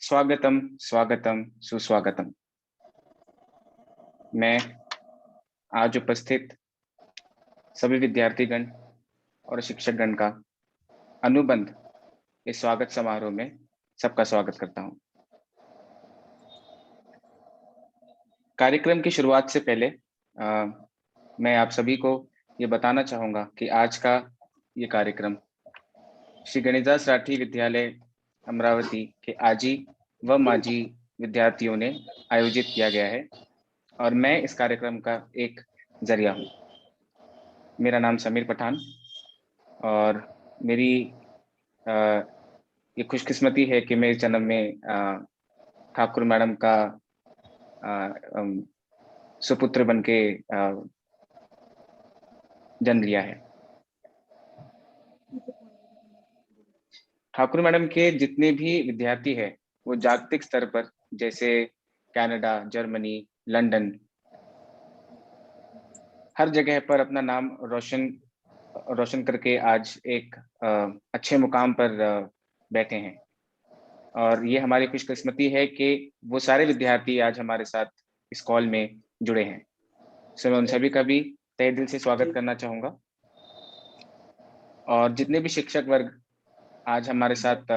स्वागतम स्वागतम सुस्वागतम। मैं आज उपस्थित सभी विद्यार्थीगण और शिक्षकगण का अनुबंध इस स्वागत समारोह में सबका स्वागत करता हूं। कार्यक्रम की शुरुआत से पहले मैं आप सभी को ये बताना चाहूंगा कि आज का ये कार्यक्रम श्री गणेशदास राठी विद्यालय अमरावती के आजी व माजी विद्यार्थियों ने आयोजित किया गया है और मैं इस कार्यक्रम का एक जरिया हूं। मेरा नाम समीर पठान और मेरी ये खुशकिस्मती है कि मेरे जन्म में ठाकुर मैडम का सुपुत्र बन के जन्म लिया है। ठाकुर मैडम के जितने भी विद्यार्थी हैं वो जागतिक स्तर पर जैसे कनाडा, जर्मनी, लंदन, हर जगह पर अपना नाम रोशन करके आज एक अच्छे मुकाम पर बैठे हैं और ये हमारी खुशकिस्मती है कि वो सारे विद्यार्थी आज हमारे साथ इस कॉल में जुड़े हैं। सो मैं उन सभी का भी तहे दिल से स्वागत करना चाहूंगा और जितने भी शिक्षक वर्ग आज हमारे साथ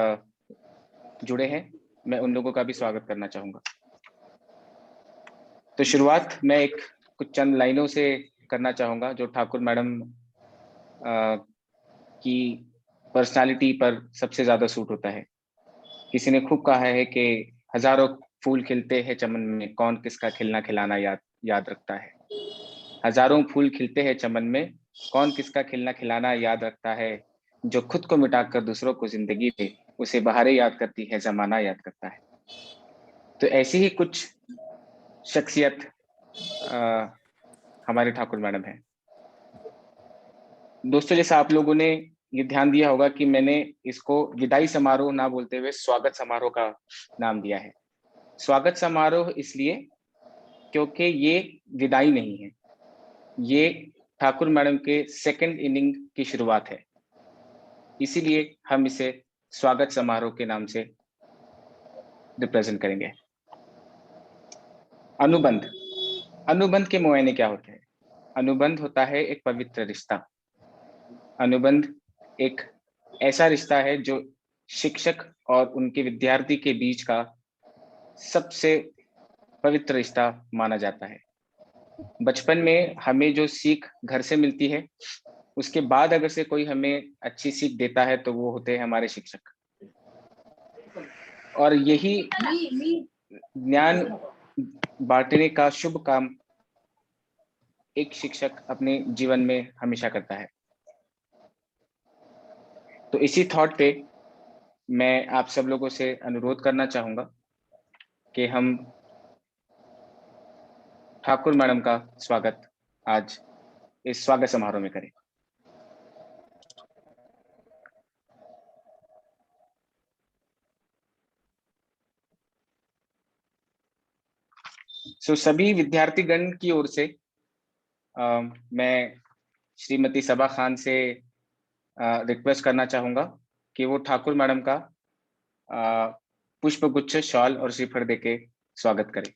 जुड़े हैं मैं उन लोगों का भी स्वागत करना चाहूंगा। तो शुरुआत मैं एक कुछ चंद लाइनों से करना चाहूंगा जो ठाकुर मैडम की पर्सनालिटी पर सबसे ज्यादा सूट होता है। किसी ने खूब कहा है कि हजारों फूल खिलते हैं चमन में, कौन किसका खिलना खिलाना याद रखता है। हजारों फूल खिलते हैं चमन में, कौन किसका खिलना खिलाना याद रखता है। जो खुद को मिटाकर दूसरों को जिंदगी दे, उसे बहारें याद करती है, जमाना याद करता है। तो ऐसी ही कुछ शख्सियत हमारे ठाकुर मैडम है। दोस्तों, जैसा आप लोगों ने ये ध्यान दिया होगा कि मैंने इसको विदाई समारोह ना बोलते हुए स्वागत समारोह का नाम दिया है। स्वागत समारोह इसलिए क्योंकि ये विदाई नहीं है, ये ठाकुर मैडम के सेकंड इनिंग की शुरुआत है, इसीलिए हम इसे स्वागत समारोह के नाम से रिप्रेजेंट करेंगे। अनुबंध। अनुबंध के मुआयने क्या होते हैं? अनुबंध होता है एक पवित्र रिश्ता। अनुबंध एक ऐसा रिश्ता है जो शिक्षक और उनके विद्यार्थी के बीच का सबसे पवित्र रिश्ता माना जाता है। बचपन में हमें जो सीख घर से मिलती है, उसके बाद अगर से कोई हमें अच्छी सीख देता है तो वो होते हैं हमारे शिक्षक। और यही ज्ञान बांटने का शुभ काम एक शिक्षक अपने जीवन में हमेशा करता है। तो इसी थॉट पे मैं आप सब लोगों से अनुरोध करना चाहूंगा कि हम ठाकुर मैडम का स्वागत आज इस स्वागत समारोह में करें। सभी विद्यार्थीगण की ओर से मैं श्रीमती सबा खान से रिक्वेस्ट करना चाहूंगा कि वो ठाकुर मैडम का पुष्प गुच्छ, शॉल और श्रीफल देके स्वागत करें।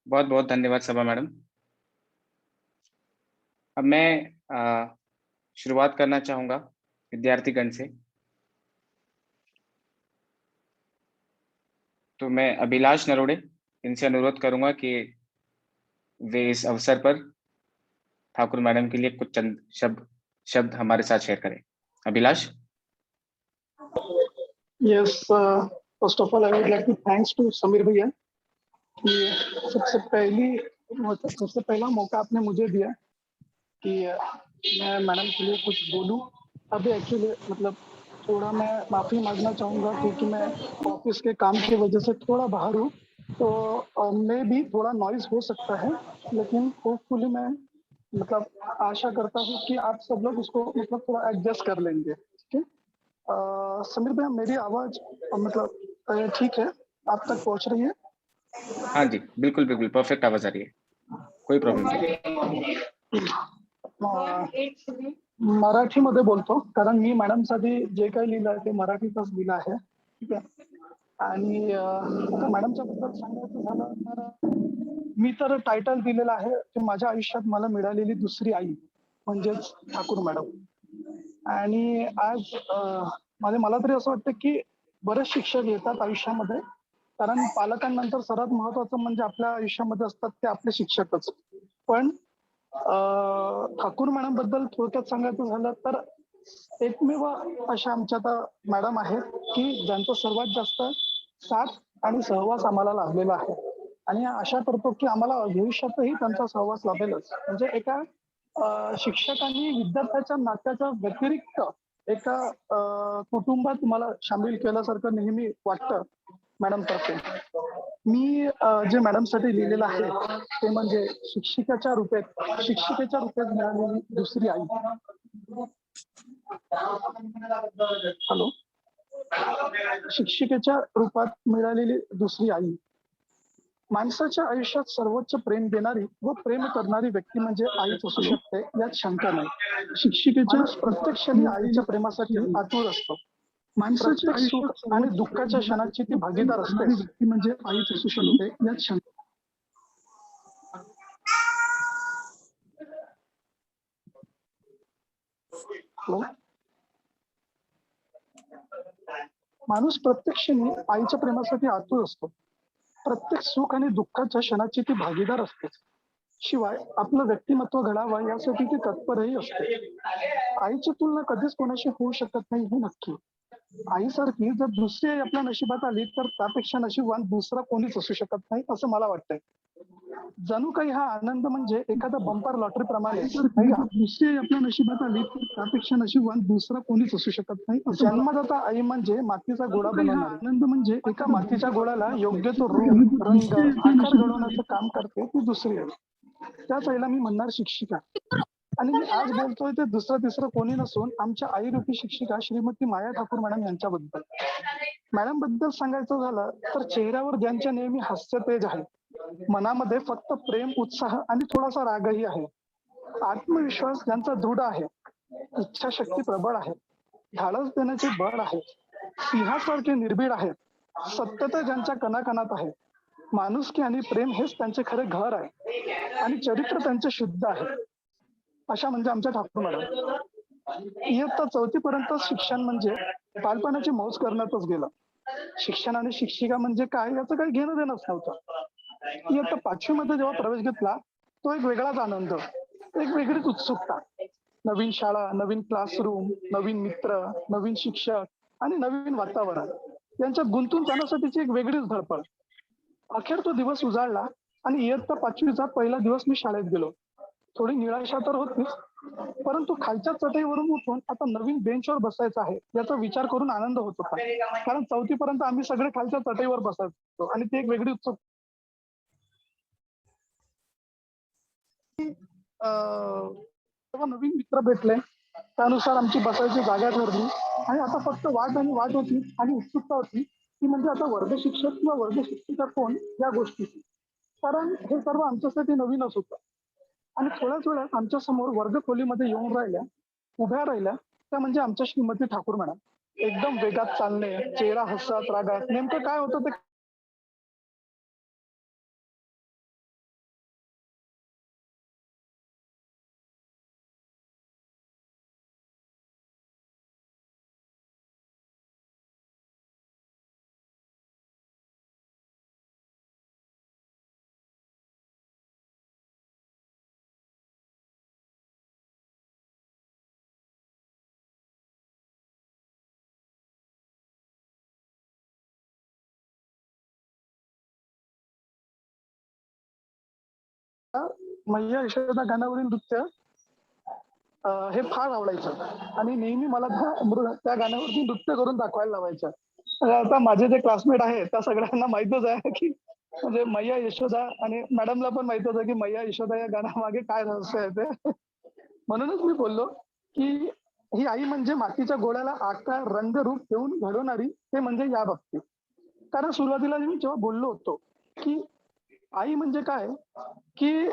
बहुत बहुत धन्यवाद सभा मैडम। अब मैं शुरुआत करना चाहूंगा विद्यार्थीगण से। तो मैं अभिलाष नरोड़े इनसे अनुरोध करूंगा कि वे इस अवसर पर ठाकुर मैडम के लिए कुछ चंद शब्द हमारे साथ शेयर करें। Abhilash. Yes, first of all, I would like to thanks to Sameer भैया कि सबसे पहला मौका आपने मुझे दिया कि मैं मैडम के लिए कुछ बोलूं। अभी एक्चुअली मतलब थोड़ा मैं माफ़ी मांगना चाहूँगा क्योंकि मैं ऑफिस के काम की वजह से थोड़ा बाहर हूँ, तो मैं भी थोड़ा नॉइज़ हो सकता है, लेकिन होपफुली मैं मतलब आशा करता हूँ कि आप सब लोग उसको मतलब थोड़ा एडजस्ट कर लेंगे। ठीक है? समीर भैया, मेरी आवाज़ मतलब ठीक है? आप तक पहुँच रही है? हाँ जी, बिल्कुल बिल्कुल परफेक्ट आवाज आ रही है, कोई प्रॉब्लेम नहीं। मराठीमध्ये बोलतो कारण मी मॅडमसाठी जे काही लिहिलं आहे ते मराठीतच लिहिलं आहे. ठीक आहे. आणि आता मॅडमच्या बद्दल सांगायचं झालं तर मी तर टायटल दिलेलं आहे की माझ्या आयुष्यात मला मिळालेली दुसरी आई म्हणजेच ठाकूर मॅडम. आणि आज मला तरी असं वाटतं की बरेच शिक्षक येतात आयुष्यामध्ये, कारण पालकांनंतर सर्वात महत्वाचं म्हणजे आपल्या आयुष्यामध्ये असतात ते आपले शिक्षकच. पण ठाकूर मॅडम बद्दल थोडक्यात सांगायचं झालं तर एकमेव अशा आमच्या आता मॅडम आहेत की ज्यांचा सर्वात जास्त साथ आणि सहवास आम्हाला लाभलेला आहे. आणि आशा करतो की आम्हाला भविष्यातही त्यांचा सहवास लाभेलच. म्हणजे एका शिक्षकांनी विद्यार्थ्याच्या नात्याच्या व्यतिरिक्त एका कुटुंबात मला शामिल केल्यासारखं नेहमी वाटतं मॅडमतर्फे. मी जे मॅडमसाठी लिहिलेलं आहे ते म्हणजे शिक्षिकेच्या रूपात मिळालेली दुसरी आई. हॅलो. शिक्षिकेच्या रूपात मिळालेली दुसरी आई. माणसाच्या आयुष्यात सर्वोच्च प्रेम देणारी व प्रेम करणारी व्यक्ती म्हणजे आईच असू शकते, यात शंका नाही. शिक्षिकेच्या प्रत्येक क्षणी आईच्या प्रेमासाठी आतुर असतो. प्रत्येक सुख आणि दुःखाच्या क्षणाची ती भागीदार असते. व्यक्ती म्हणजे आईच असू शकते, यात शंका. माणूस प्रत्येक क्षणी आईच्या प्रेमासाठी आतुर असतो. प्रत्येक सुख आणि दुःखाच्या क्षणाची ती भागीदार असते. शिवाय आपलं व्यक्तिमत्व घडावं यासाठी ती तत्परही असते. आईची तुलना कधीच कोणाशी होऊ शकत नाही हे नक्की. आईसारखी जर दुसरी आई आपल्या नशिबात आली तर त्यापेक्षा नशीबवान दुसरा कोणीच असू शकत नाही असं मला वाटतंय. जणू काही हा आनंद म्हणजे एखादा बंपर लॉटरी प्रमाणे दुसरी आई आपल्या नशिबात आली तर त्यापेक्षा नशीबवान दुसरा कोणीच असू शकत नाही. जन्मदाता आई म्हणजे मातीचा गोळा बनवणारी. आनंद म्हणजे एका मातीच्या गोळ्याला योग्य तो रूप, रंग, आकार घडवण्याचं काम करते ती दुसरी आई. त्याच आईला मी म्हणणार शिक्षिका. आणि मी आज बोलतोय ते दुसरं तिसरं कोणी नसून आमच्या आईरूपी शिक्षिका श्रीमती माया ठाकूर मॅडम यांच्याबद्दल. मॅडम बद्दल सांगायचं झालं तर चेहऱ्यावर ज्यांच्या नेहमी हास्य तेज आहे, मनामध्ये फक्त प्रेम, उत्साह आणि थोडासा रागही आहे. आत्मविश्वास ज्यांचा दृढ आहे, इच्छाशक्ती प्रबळ आहे, धाडस देण्याचे बळ आहे, सिंहासारखे निर्भीड आहेत, सत्यता ज्यांच्या कणाकणात आहे, माणुसकी आणि प्रेम हेच त्यांचे खरे घर आहे आणि चरित्र त्यांचे शुद्ध आहे, अशा म्हणजे आमच्या ठाकूर मॅडम. इयत्ता 4थी पर्यंत शिक्षण म्हणजे बालपणाची मौज करण्यातच गेलं. शिक्षण आणि शिक्षिका म्हणजे काय याचं काही घेणं देणंच नव्हतं. इयत्ता 5वी मध्ये जेव्हा प्रवेश घेतला तो एक वेगळाच आनंद, एक वेगळीच उत्सुकता. नवीन शाळा, नवीन क्लासरूम, नवीन मित्र, नवीन शिक्षक आणि नवीन वातावरण यांच्यात गुंतून जाण्यासाठीची एक वेगळीच धडपड. अखेर तो दिवस उजाडला आणि इयत्ता 5वीचा पहिला दिवस मी शाळेत गेलो. थोडी निराशा तर होतीच, परंतु खालच्या चटईवरून उठून आता नवीन बेंचवर बसायचं आहे याचा विचार करून आनंद होत होता. कारण 4थी पर्यंत आम्ही सगळे खालच्या चटईवर बसायचो आणि ती एक वेगळी उत्सुकता. तेव्हा नवीन मित्र भेटले, त्यानुसार आमची बसायची जागा ठरली आणि आता फक्त वाट होती आणि उत्सुकता होती ती म्हणजे आता वर्ग शिक्षक किंवा वर्ग शिक्षिका कोण या गोष्टीची. कारण हे सर्व आमच्यासाठी नवीनच होतं. आणि थोड्याच वेळात आमच्या समोर वर्ग खोलीमध्ये उभ्या राहिल्या त्या म्हणजे आमच्या श्रीमती ठाकूर मॅडम. एकदम वेगात चालणे, चेहरा हसत रागात, नेमकं काय होतं ते मैया यशोदा गाण्यावरील नृत्य हे फार आवडायचं आणि नेहमी मला त्या गाण्यावरती नृत्य करून दाखवायला लावायचं. आता माझे जे क्लासमेट आहेत त्या सगळ्यांना माहितच आहे की म्हणजे मैया यशोदा, आणि मॅडमला पण माहित होतं की मैया यशोदा या गाण्यामागे काय रहस्य आहे ते. म्हणूनच मी बोललो की ही आई म्हणजे मातीच्या गोळ्याला आकार रंग रूप देऊन घडवणारी, ते म्हणजे या बाबतीत. कारण सुरुवातीला मी जेव्हा बोललो होतो की आई म्हणजे काय, की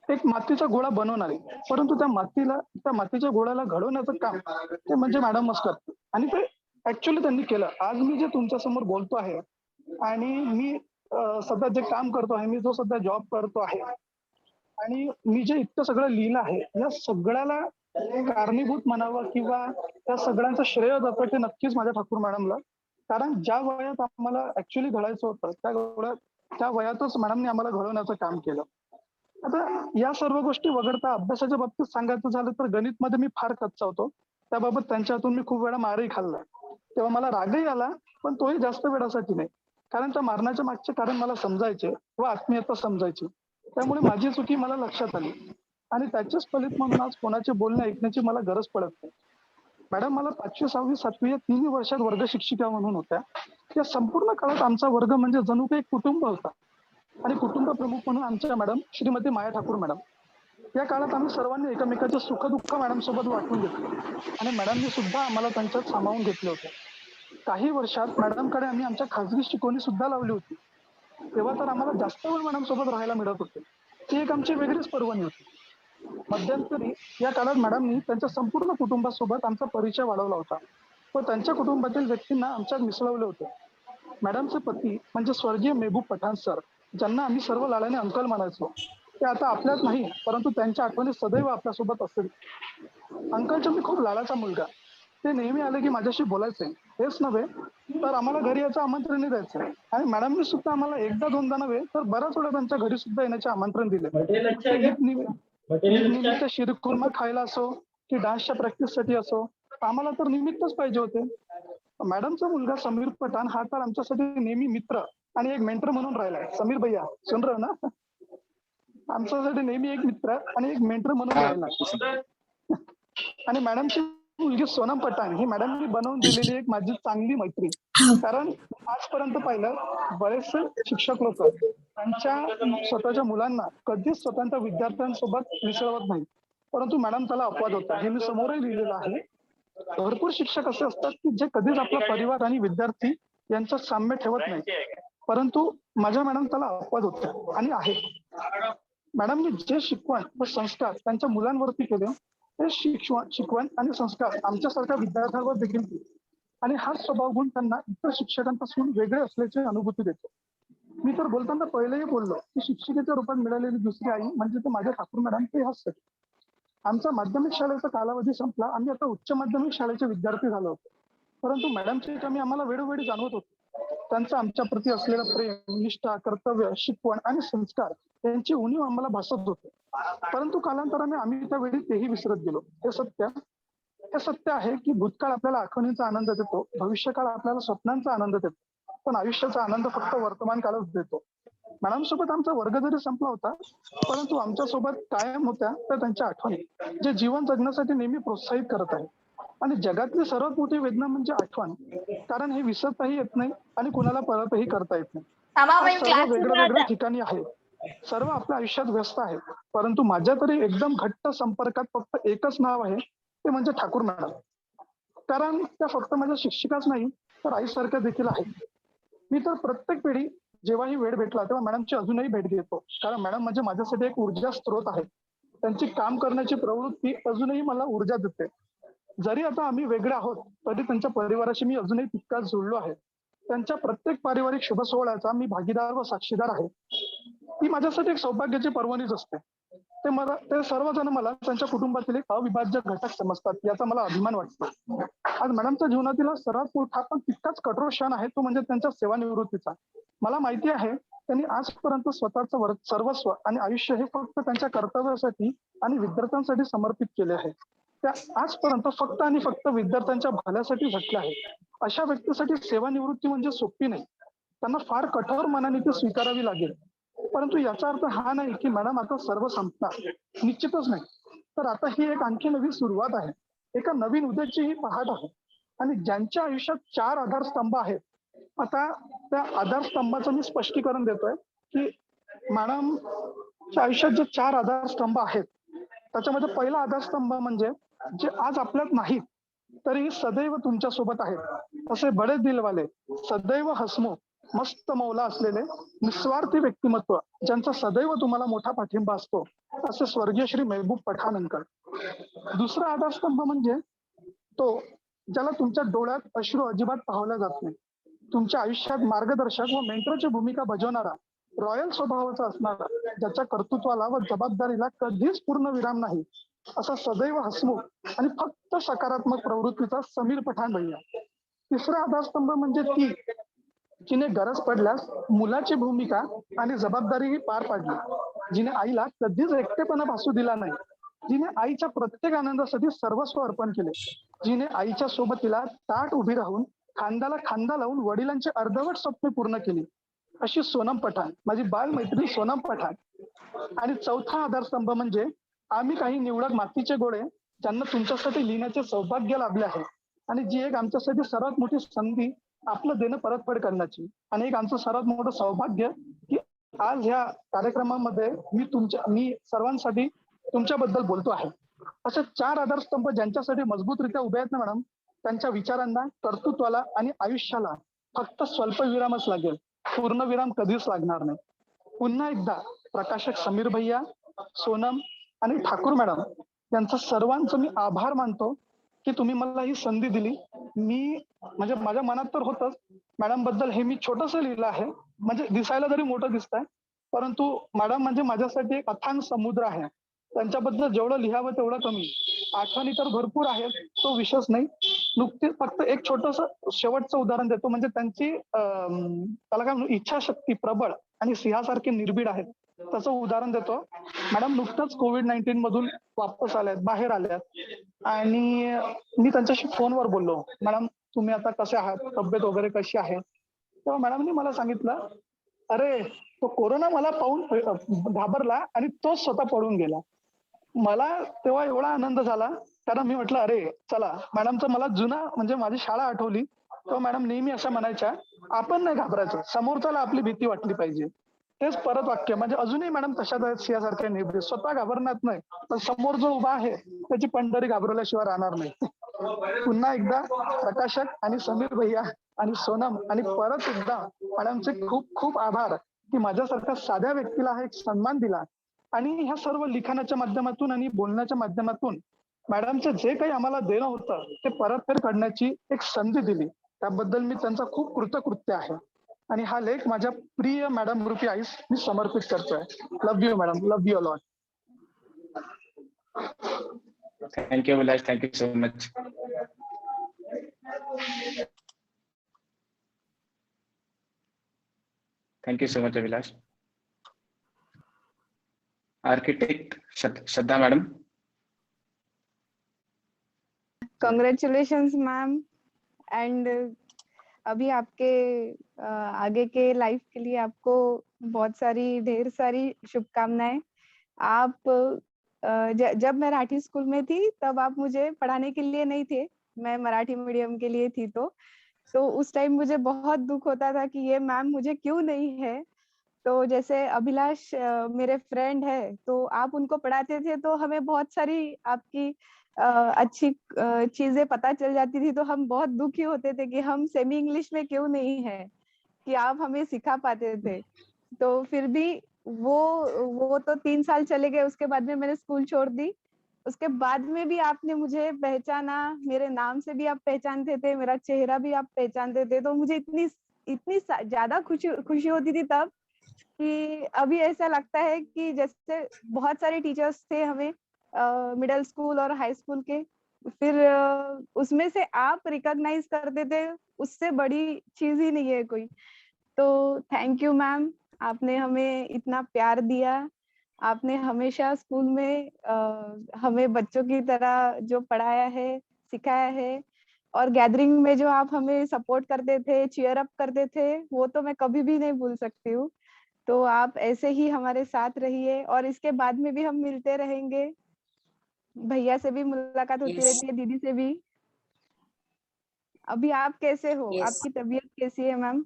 एक मातीचा गोळा बनवणारी, परंतु त्या मातीच्या गोळ्याला घडवण्याचं काम ते म्हणजे मॅडमच करते आणि ते ऍक्च्युअली त्यांनी केलं. आज मी जे तुमच्या समोर बोलतो आहे आणि मी सध्या जे काम करतो आहे, मी जो सध्या जॉब करतो आहे आणि मी जे इतकं सगळं लिहिलं आहे, या सगळ्याला कारणीभूत म्हणावं किंवा त्या सगळ्यांचं श्रेय जातं ते नक्कीच माझ्या ठाकूर मॅडमला. कारण ज्या वयात आम्हाला ऍक्च्युअली घडायचं होतं त्या वयातच मॅडमने आम्हाला घडवण्याचं काम केलं. आता या सर्व गोष्टी वगळता अभ्यासाच्या बाबतीत सांगायचं झालं तर गणितमध्ये मी फार कच्चा होतो. त्याबाबत त्यांच्या हातून मी खूप वेळा मारही खाल्ला. तेव्हा मला रागही आला, पण तोही जास्त वेळासाठी नाही. कारण त्या मारण्याच्या मागचे कारण मला समजायचे व आत्मीयता समजायची. त्यामुळे माझी चुकी मला लक्षात आली आणि त्याचेच फलित म्हणून आज कोणाचे बोलणे ऐकण्याची मला गरज पडत नाही. मॅडम मला 5वी, 6वी, 7वी या तिन्ही वर्षात वर्ग शिक्षिका म्हणून होत्या. या संपूर्ण काळात आमचा वर्ग म्हणजे जणू काही कुटुंब होता आणि कुटुंब प्रमुख म्हणून आमच्या मॅडम श्रीमती माया ठाकूर मॅडम. या काळात आम्ही सर्वांनी एकमेकांचे सुखदुःख मॅडम सोबत वाटून घेतले आणि मॅडमनी सुद्धा आम्हाला त्यांच्यात सामावून घेतले होते. काही वर्षात मॅडमकडे आम्ही आमच्या खाजगी शिकवणी सुद्धा लावली होती. तेव्हा तर आम्हाला जास्त वेळ मॅडम सोबत राहायला मिळत होते. ती एक आमची वेगळीच पर्वणी होती. मध्यंतरी या काळात मॅडमनी त्यांच्या संपूर्ण कुटुंबासोबत आमचा परिचय वाढवला होता व त्यांच्या कुटुंबातील व्यक्तींना आमच्यात मिसळवले होते. मॅडमचे पती म्हणजे स्वर्गीय मेहबूब पठाण सर, ज्यांना आम्ही सर्व लाडाने अंकल म्हणायचो, ते आता आपल्यात नाही, परंतु त्यांच्या आठवणी सदैव आपल्यासोबत असतील. अंकलचा मी खूप लाडाचा मुलगा. ते नेहमी आले की माझ्याशी बोलायचे. हेच नव्हे तर आम्हाला घरी याचं आमंत्रणही द्यायचं आणि मॅडमनी सुद्धा आम्हाला एकदा दोनदा नव्हे तर बऱ्याच वेळा त्यांच्या घरी सुद्धा येण्याचे आमंत्रण दिले. निमित्त शिरखुर्मा खायला असो की डान्सच्या प्रॅक्टिससाठी असो, आम्हाला तर निमित्तच पाहिजे होते. मॅडमचा मुलगा समीर पठाण हा तर आमच्यासाठी नेहमी मित्र आणि एक मेंटर म्हणून राहिलाय. समीर भैया सुन रहे हो ना, आमच्यासाठी नेहमी एक मित्र आणि एक मेंटर म्हणून राहिला. आणि मॅडमची मुलगी सोनम पठाण ही मॅडमनी बनवून दिलेली एक माझी चांगली मैत्री. कारण आजपर्यंत पाहिलं बरेचसे शिक्षक लोक त्यांच्या स्वतःच्या मुलांना कधीच स्वतःच्या विद्यार्थ्यांसोबत मिसळवत नाही, परंतु मॅडम त्याला अपवाद होता. हे मी समोरही लिहिलेलं आहे. भरपूर शिक्षक असे असतात की जे कधीच आपला परिवार आणि विद्यार्थी यांच्यात साम्य ठेवत नाही, परंतु माझ्या मॅडम त्याला अपवाद होत्या आणि आहेत. मॅडमनी जे शिकवण व संस्कार त्यांच्या मुलांवरती केले, ते शिकवण आणि संस्कार आमच्यासारख्या विद्यार्थ्यांवर देखील केले आणि हाच स्वभाव गुण त्यांना इतर शिक्षकांपासून वेगळे असल्याची अनुभूती देतो. मी तर बोलताना पहिलेही बोललो की शिक्षिकेच्या रूपात मिळालेली दुसरी आई म्हणजे ते माझ्या ठाकूर मॅडम ते हसत. आमचा माध्यमिक शाळेचा कालावधी संपला, आम्ही आता उच्च माध्यमिक शाळेचे विद्यार्थी झालो होतो, परंतु मॅडमची कमी आम्हाला वेळोवेळी जाणवत होती. त्यांचं आमच्या प्रती असलेलं प्रेम, निष्ठा, कर्तव्य, शिकवण आणि संस्कार यांची उणीव आम्हाला भासत होते. परंतु कालांतराने आम्ही त्या वेळी तेही विसरत गेलो. हे सत्य आहे की भूतकाळ आपल्याला आठवणींचा आनंद देतो, भविष्यकाळ आपल्याला स्वप्नांचा आनंद देतो, पण आयुष्याचा आनंद फक्त वर्तमान काळच देतो. मॅडम सोबत आमचा वर्ग जरी संपला होता, परंतु आमच्या सोबत कायम होत्या तर त्यांच्या आठवणी, जे जीवन जगण्यासाठी नेहमी प्रोत्साहित करत आहे. आणि जगातली सर्वात मोठी वेदना म्हणजे आठवण, कारण हे विसरताही येत नाही आणि कुणाला परतही करता येत नाही. आज सर्व वेगळ्या वेगळ्या ठिकाणी आहेत, सर्व आपल्या आयुष्यात व्यस्त आहेत, परंतु माझ्या तरी एकदम घट्ट संपर्कात फक्त एकच नाव आहे, ते म्हणजे ठाकूर मॅडम. कारण त्या फक्त माझ्या शिक्षिकाच नाही तर आईसारख्या देखील आहेत. मी तर प्रत्येक वेळी जेव्हाही वेळ भेटला तेव्हा मॅडमची अजूनही भेट घेतो, कारण मॅडम म्हणजे माझ्यासाठी एक ऊर्जा स्त्रोत आहे. त्यांची काम करण्याची प्रवृत्ती अजूनही मला ऊर्जा देते. जरी आता आम्ही वेगळे आहोत तरी त्यांच्या परिवाराशी मी अजूनही तितकाच जोडलो आहे. त्यांच्या प्रत्येक पारिवारिक शुभ सोहळ्याचा मी भागीदार व साक्षीदार आहे. ती माझ्यासाठी एक सौभाग्याची पर्वणीच असते. ते सर्वजण मला त्यांच्या कुटुंबातील एक अविभाज्य घटक समजतात, याचा मला अभिमान वाटतो. आज मॅडमच्या जीवनातील सर्वात मोठा पण तितकाच कठोर क्षण आहे तो म्हणजे त्यांच्या सेवानिवृत्तीचा. मला माहिती आहे त्यांनी आजपर्यंत स्वतःचं सर्वस्व आणि आयुष्य हे फक्त त्यांच्या कर्तव्यासाठी आणि विद्यार्थ्यांसाठी समर्पित केले आहे. त्या आजपर्यंत फक्त आणि फक्त विद्यार्थ्यांच्या भल्यासाठी झटल्या आहेत. अशा व्यक्तीसाठी सेवानिवृत्ती म्हणजे सोपी नाही, त्यांना फार कठोर मनाने ती स्वीकारावी लागेल. परंतु याचा अर्थ हा नाही की मॅडम आता सर्व संपणार, निश्चितच नाही. तर आता ही एक आणखी नवी सुरुवात आहे, एका नवीन उद्याची ही पहाट आहे. आणि ज्यांच्या आयुष्यात 4 आधारस्तंभ आहेत, आता त्या आधारस्तंभाचं मी स्पष्टीकरण देतोय की मॅडमच्या आयुष्यात जे 4 आधारस्तंभ आहेत, त्याच्यामध्ये पहिला आधारस्तंभ म्हणजे जे आज आपल्यात नाहीत तरीही सदैव तुमच्या सोबत आहेत असे बडे दिलवाले, सदैव हसमुख, मस्त मौला असलेले निस्वार्थी व्यक्तिमत्व, ज्यांचा सदैव तुम्हाला मोठा पाठिंबा असतो, असे स्वर्गीय श्री महबूब पठाण अंकल. दुसरा आधारस्तंभ म्हणजे तो ज्याला तुमच्या डोळ्यात अश्रू अजिबात पाहवल्या जात नाही, तुमच्या आयुष्यात मार्गदर्शक व मेंटरची भूमिका बजावणारा, रॉयल स्वभावाचा असणारा, ज्याच्या कर्तृत्वाला व जबाबदारीला कधीच पूर्ण विराम नाही, असा सदैव हसमुख आणि फक्त सकारात्मक प्रवृत्तीचा समीर पठाण भैया. तिसरा आधारस्तंभ म्हणजे ती जिने गरज पडल्यास मुलाची भूमिका आणि जबाबदारीही पार पाडली, जिने आईला कधीच एकटेपणा भासू दिला नाही, जिने आईच्या प्रत्येक आनंदासाठी सर्वस्व अर्पण केले, जिने आईच्या सोबतीला ताट उभी राहून खांद्याला खांदा लावून वडिलांची अर्धवट स्वप्ने पूर्ण केली, अशी सोनम पठाण, माझी बालमैत्रीण सोनम पठाण. आणि चौथा आधारस्तंभ म्हणजे आम्ही काही निवडक मातीचे गोळे, ज्यांना तुमच्यासाठी लिहिण्याचे सौभाग्य लाभले आहे, आणि जी एक आमच्यासाठी सर्वात मोठी संधी आपलं देणं परतफेड करण्याची, आणि एक आमचं सर्वात मोठं सौभाग्य की आज ह्या कार्यक्रमामध्ये मी सर्वांसाठी तुमच्याबद्दल बोलतो आहे. असे 4 आधारस्तंभ ज्यांच्यासाठी मजबूतरित्या उभे आहेत ना मॅडम, त्यांच्या विचारांना, कर्तृत्वाला आणि आयुष्याला फक्त स्वल्पविरामच लागेल, पूर्णविराम कधीच लागणार नाही. पुन्हा एकदा प्रकाशक समीर भैया, सोनम आणि ठाकूर मॅडम यांचा सर्वांचं मी आभार मानतो की तुम्ही मला ही संधी दिली. मी म्हणजे माझ्या मनात तर होतच, मॅडम बद्दल हे मी छोटंसं लिहिलं आहे, म्हणजे दिसायला जरी मोठं दिसतंय, परंतु मॅडम म्हणजे माझ्यासाठी एक अथांग समुद्र आहे. त्यांच्याबद्दल जेवढं लिहावं तेवढं कमी. आठवणी तर भरपूर आहेत, तो विषयच नाही. नुकतीच फक्त एक छोटंसं शेवटचं उदाहरण देतो, म्हणजे त्यांची त्याला काय म्हणू, इच्छाशक्ती प्रबळ आणि सिंहासारखे निर्भीड आहेत. त्याचं उदाहरण देतो. मॅडम नुकतंच कोविड-19 मधून वापस आल्यात, बाहेर आल्यात, आणि मी त्यांच्याशी फोनवर बोललो, मॅडम तुम्ही आता कसे आहात, तब्येत वगैरे कशी आहे. तेव्हा मॅडमनी मला सांगितलं, अरे तो कोरोना मला पाहून घाबरला आणि तो स्वतः पळून गेला. मला तेव्हा एवढा आनंद झाला, कारण मी म्हटलं अरे चला, मॅडमचं मला जुना म्हणजे माझी शाळा आठवली. तेव्हा मॅडम नेहमी असं म्हणायच्या, आपण नाही घाबरायचं, समोरच्याला आपली भीती वाटली पाहिजे. तेच परत वाक्य, म्हणजे अजूनही मॅडम तशाच आहेत, सिंहासारख्या निर्भीड, स्वतः घाबरणार नाही, पण समोर जो उभा आहे त्याची पंढरी घाबरवल्याशिवाय राहणार नाही. पुन्हा एकदा प्रकाशक आणि समीर भैया आणि सोनम आणि परत एकदा मॅडमचे खूप खूप आभार की माझ्यासारख्या साध्या व्यक्तीला हा एक सन्मान दिला, आणि ह्या सर्व लिखाणाच्या माध्यमातून आणि बोलण्याच्या माध्यमातून मॅडमचं जे काही आम्हाला देणं होतं ते परतफेड करण्याची एक संधी दिली. त्याबद्दल मी त्यांचा खूप कृतकृत्य आहे. आणि हा लेख माझ्या प्रिय मॅडम रूपी आईस मी समर्पित करतोय. Love you madam, love you a lot. Thank you Abhilash, thank you so much. Thank you so much Abhilash. Architect Shraddha madam. Congratulations ma'am, and अभी आपके आगे के लाइफ के लिए आपको बहुत सारी ढेर सारी शुभकामनाएं. आप जब मैं मराठी स्कूल में थी तब आप मुझे पढ़ाने के लिए नहीं थे, मैं मराठी मीडियम के लिए थी, तो उस टाइम मुझे बहुत दुख होता था कि ये मैम मुझे क्यों नहीं है. तो जैसे अभिलाष मेरे फ्रेंड है, तो आप उनको पढ़ाते थे तो हमें बहुत सारी आपकी अच्छी चीजें पता चल जाती थी, तो हम बहुत दुखी होते थे कि हम सेमी इंग्लिश में क्यों नहीं है, कि आप हमें सिखा पाते थे. तो फिर भी वो तो 3 साल चले गए, उसके बाद में मैंने स्कूल छोड़ दी. उसके बाद में भी आपने मुझे पहचाना, मेरे नाम से भी आप पहचानते थे, मेरा चेहरा भी आप पहचानते थे, तो मुझे इतनी इतनी ज्यादा खुशी होती थी तब, कि अभी ऐसा लगता है कि जैसे बहुत सारे टीचर्स थे हमें मिडिल स्कूल और हाई स्कूल के, फिर उसमें से आप रिकॉग्नाइज करते थे, उससे बड़ी चीज ही नहीं है कोई. तो थैंक यू मैम, आपने हमें इतना प्यार दिया, आपने हमेशा स्कूल में हमें बच्चों की तरह जो पढ़ाया है, सिखाया है, और गैदरिंग में जो आप हमें सपोर्ट करते थे, चीयर अप करते थे, वो तो मैं कभी भी नहीं भूल सकती हूँ. तो आप ऐसे ही हमारे साथ रहिए और इसके बाद में भी हम मिलते रहेंगे। भैया से भी मुलाकात होती यस रहती है, दीदी से भी। अभी आप कैसे हो? यस, आपकी तबीयत कैसी है मैम?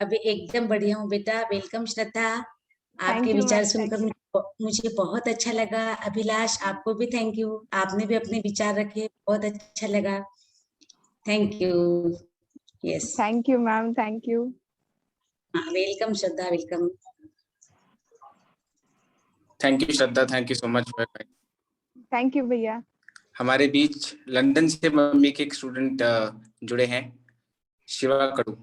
अभी एकदम बढ़िया हूँ बेटा। वेलकम श्रद्धा, आपके थैंक यू विचार मैम, थैंक सुनकर मुझे बहुत अच्छा लगा। अभिलाष, आपको भी थैंक यू, आपने भी अपने विचार रखे, बहुत अच्छा लगा। Thank you. Yes, you ma'am, thank you. Welcome Shraddha, welcome. Thank you Shraddha, thank you so much. Thank you भैया। हमारे बीच लंदन से मम्मी के एक स्टूडेंट जुड़े हैं, शिवा कड़ू।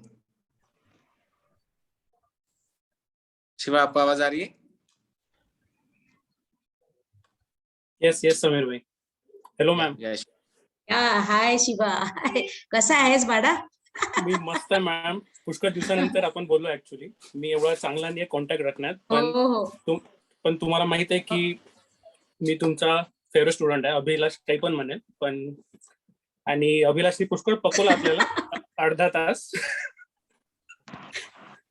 शिवा, आपको आवाज आ रही है? यस यस समीर भाई, हॅलो मॅम. यस. हाय शिवा, कसा आहेस बाळा? मी मस्त आहे मॅम. पुष्कळ दिवसानंतर आपण बोललो. ऍक्च्युली मी एवढा चांगला नाही कॉन्टॅक्ट राखण्यात, पण तुम्हाला माहित आहे की मी तुमचा फेवरेट स्टुडंट आहे. अभिलाष काही पण म्हणेल, पण आणि अभिलाषनी पुष्कळ पकवलं आपल्याला अर्धा तास.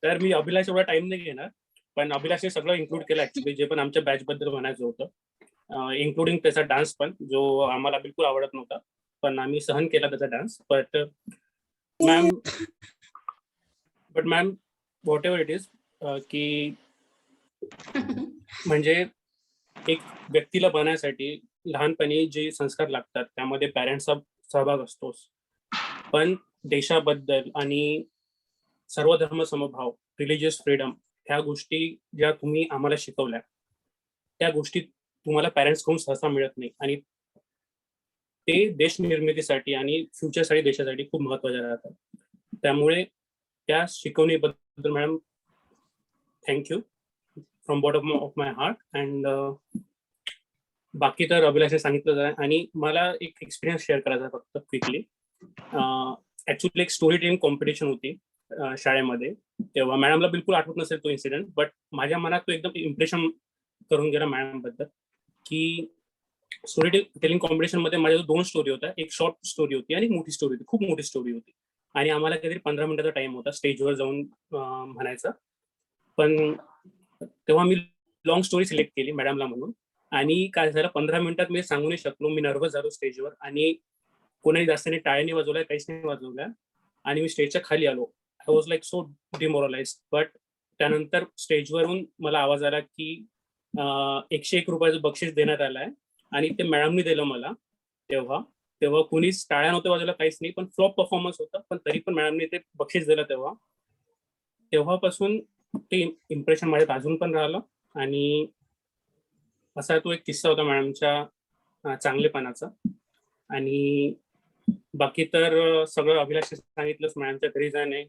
तर मी अभिलाष एवढा टाइम नाही घेणार, पण अभिलाषने सगळं इन्क्लूड केलं ऍक्च्युली, जे पण आमच्या बॅच बद्दल म्हणायचं होतं, इन्क्लुडिंग त्याचा डान्स पण, जो आम्हाला बिलकुल आवडत नव्हता, पण आम्ही सहन केला त्याचा dance. But ma'am what ever it is, की म्हणजे एक व्यक्तीला बनायसाठी लहानपणी जे संस्कार लागतात त्यामध्ये पॅरेंट्सचा सहभाग असतोच, पण देशाबद्दल आणि सर्व धर्म समभाव, रिलिजियस फ्रीडम, ह्या गोष्टी ज्या तुम्ही आम्हाला शिकवल्या, त्या गोष्टी तुम्हाला पॅरेंट्स कडून सहसा मिळत नाही, आणि ते देश निर्मितीसाठी आणि फ्युचरसाठी देशासाठी खूप महत्त्वाचे राहतात. त्यामुळे त्या शिकवणीबद्दल madam thank you from bottom of my heart. And बाकी तर अभिलाषने सांगितलं आहे, आणि मला एक एक्सपिरियन्स शेअर करायचा फक्त क्विकली. ऍक्च्युली एक स्टोरी टेलिंग कॉम्पिटिशन होती शाळेमध्ये, तेव्हा मॅडमला बिलकुल आठवत नसेल तो इन्सिडेंट, बट माझ्या मनात तो एकदम इम्प्रेशन करून गेला मॅडम बद्दल, की स्टोरी टेलिंग कॉम्पिटिशन मध्ये माझ्या 2 स्टोरी होत्या. एक शॉर्ट स्टोरी होती आणि मोठी स्टोरी होती, खूप मोठी स्टोरी होती, आणि आम्हाला काहीतरी 15 मिनिटाचा टाइम होता स्टेजवर जाऊन म्हणायचा. पण तेव्हा मी लॉंग स्टोरी सिलेक्ट केली मॅडमला म्हणून, आणि काय झालं, 15 मिनिटात मी सांगू नाही शकलो. मी नर्वस झालो स्टेजवर, आणि कोणाही जास्तने टाळ्याने वाजवल्या, काहीच नाही वाजवल्या, आणि मी स्टेजच्या खाली आलो. I was like so demoralize. But त्यानंतर स्टेजवरून मला आवाज आला की 101 रुपयाचं बक्षीस देण्यात आलं आहे, आणि ते मॅडमनी दिलं मला. तेव्हा कुणीच टाळ्या नव्हतं वाजवलं, काहीच नाही, पण फ्लॉप परफॉर्मन्स होता, पण तरी पण मॅडमने ते बक्षीस दिलं. तेव्हापासून ते इम्प्रेशन माझ्यात अजून पण राहिलं. आणि असा तो एक किस्सा होता मॅडमच्या चांगलेपणाचा. आणि बाकी तर सगळं अभिलाष सांगितलंच. मॅडमच्या घरी जाणे,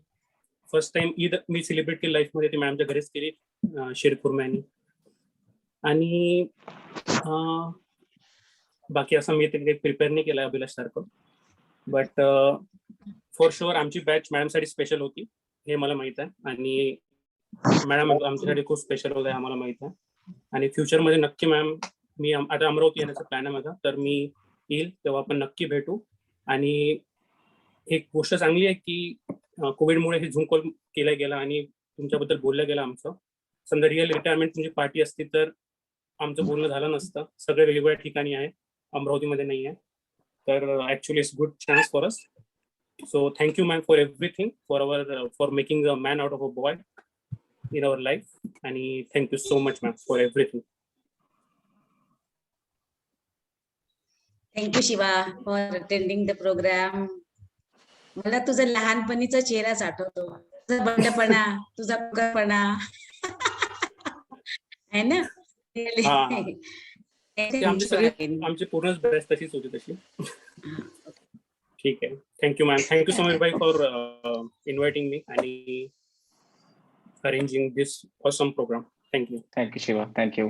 फर्स्ट टाइम ईद मी सेलिब्रेट केली लाईफमध्ये, ती मॅडमच्या घरीच केली शिरखुर्म्यानी. आणि बाकी असं मी ते प्रिपेअर नाही केलं अभिलाष सारखं, बट फॉर शुअर आमची बॅच मॅडमसाठी स्पेशल होती, हे मला माहित आहे, आणि मॅडम आमच्यासाठी खूप स्पेशल होत आहे, आम्हाला माहित आहे. आणि फ्युचरमध्ये नक्की मॅम, मी आता अमरावती येण्याचा प्लॅन आहे माझा, तर मी येईल तेव्हा आपण नक्की भेटू. आणि एक गोष्ट चांगली आहे की कोविडमुळे हे झूम कॉल केला गेला आणि तुमच्याबद्दल बोललं गेलं आमचं. समजा रिअल रिटायरमेंट तुमची पार्टी असती तर आमचं बोलणं झालं नसतं. सगळे वेगवेगळ्या ठिकाणी आहे, अमरावतीमध्ये नाही आहे. तर actually it's good chance for us. So thank you ma'am for everything, for making a man out of a boy in our life, and thank you so much ma'am for everything. Thank you Shiva for attending the programme. मला तुझा लहानपणीचा चेहराच आठवतो, तुझा बंडपणा, तुझा पुकारपणा आहे ना. आमची पूर्णच बॅच तशीच होती तशी. ठीक आहे, thank you ma'am. Thank you so much बाई फॉर इन्व्हाइटिंग मी आणि arranging this awesome program. Thank you. Thank you Shiva, thank you.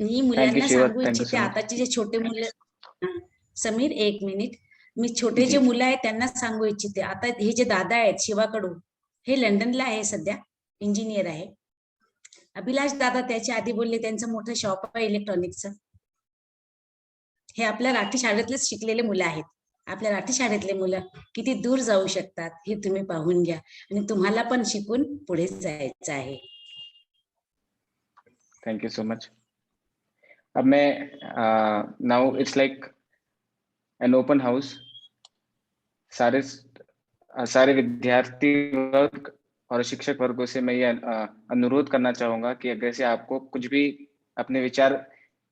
मी मुलांना सांगू इच्छिते, आताचे जे छोटे मुलं, समीर एक मिनिट, मी छोटे जे मुलं आहेत त्यांना सांगू इच्छिते. आता हे जे दादा आहेत शिवा कडू, हे लंडनला आहे सध्या, इंजिनियर आहे. अभिलाष दादा त्याच्या आधी बोलले त्यांचं मोठं शॉप आहे इलेक्ट्रॉनिक्सचं. हे आपल्या राठी शाळेतलेच शिकलेले मुलं आहेत, आपल्या लाठी शाळेतले मुलं किती दूर जाऊ शकतात हे तुम्ही पाहून घ्या आणि तुम्हाला पण शिकून पुढे जायचं आहे. Thank you so much. अब मैं now it's like an open house. सारे विद्यार्थी वर्ग और शिक्षक वर्गों से मैं ये अनुरोध करना चाहूंगा कि अगर से आपको कुछ भी अपने विचार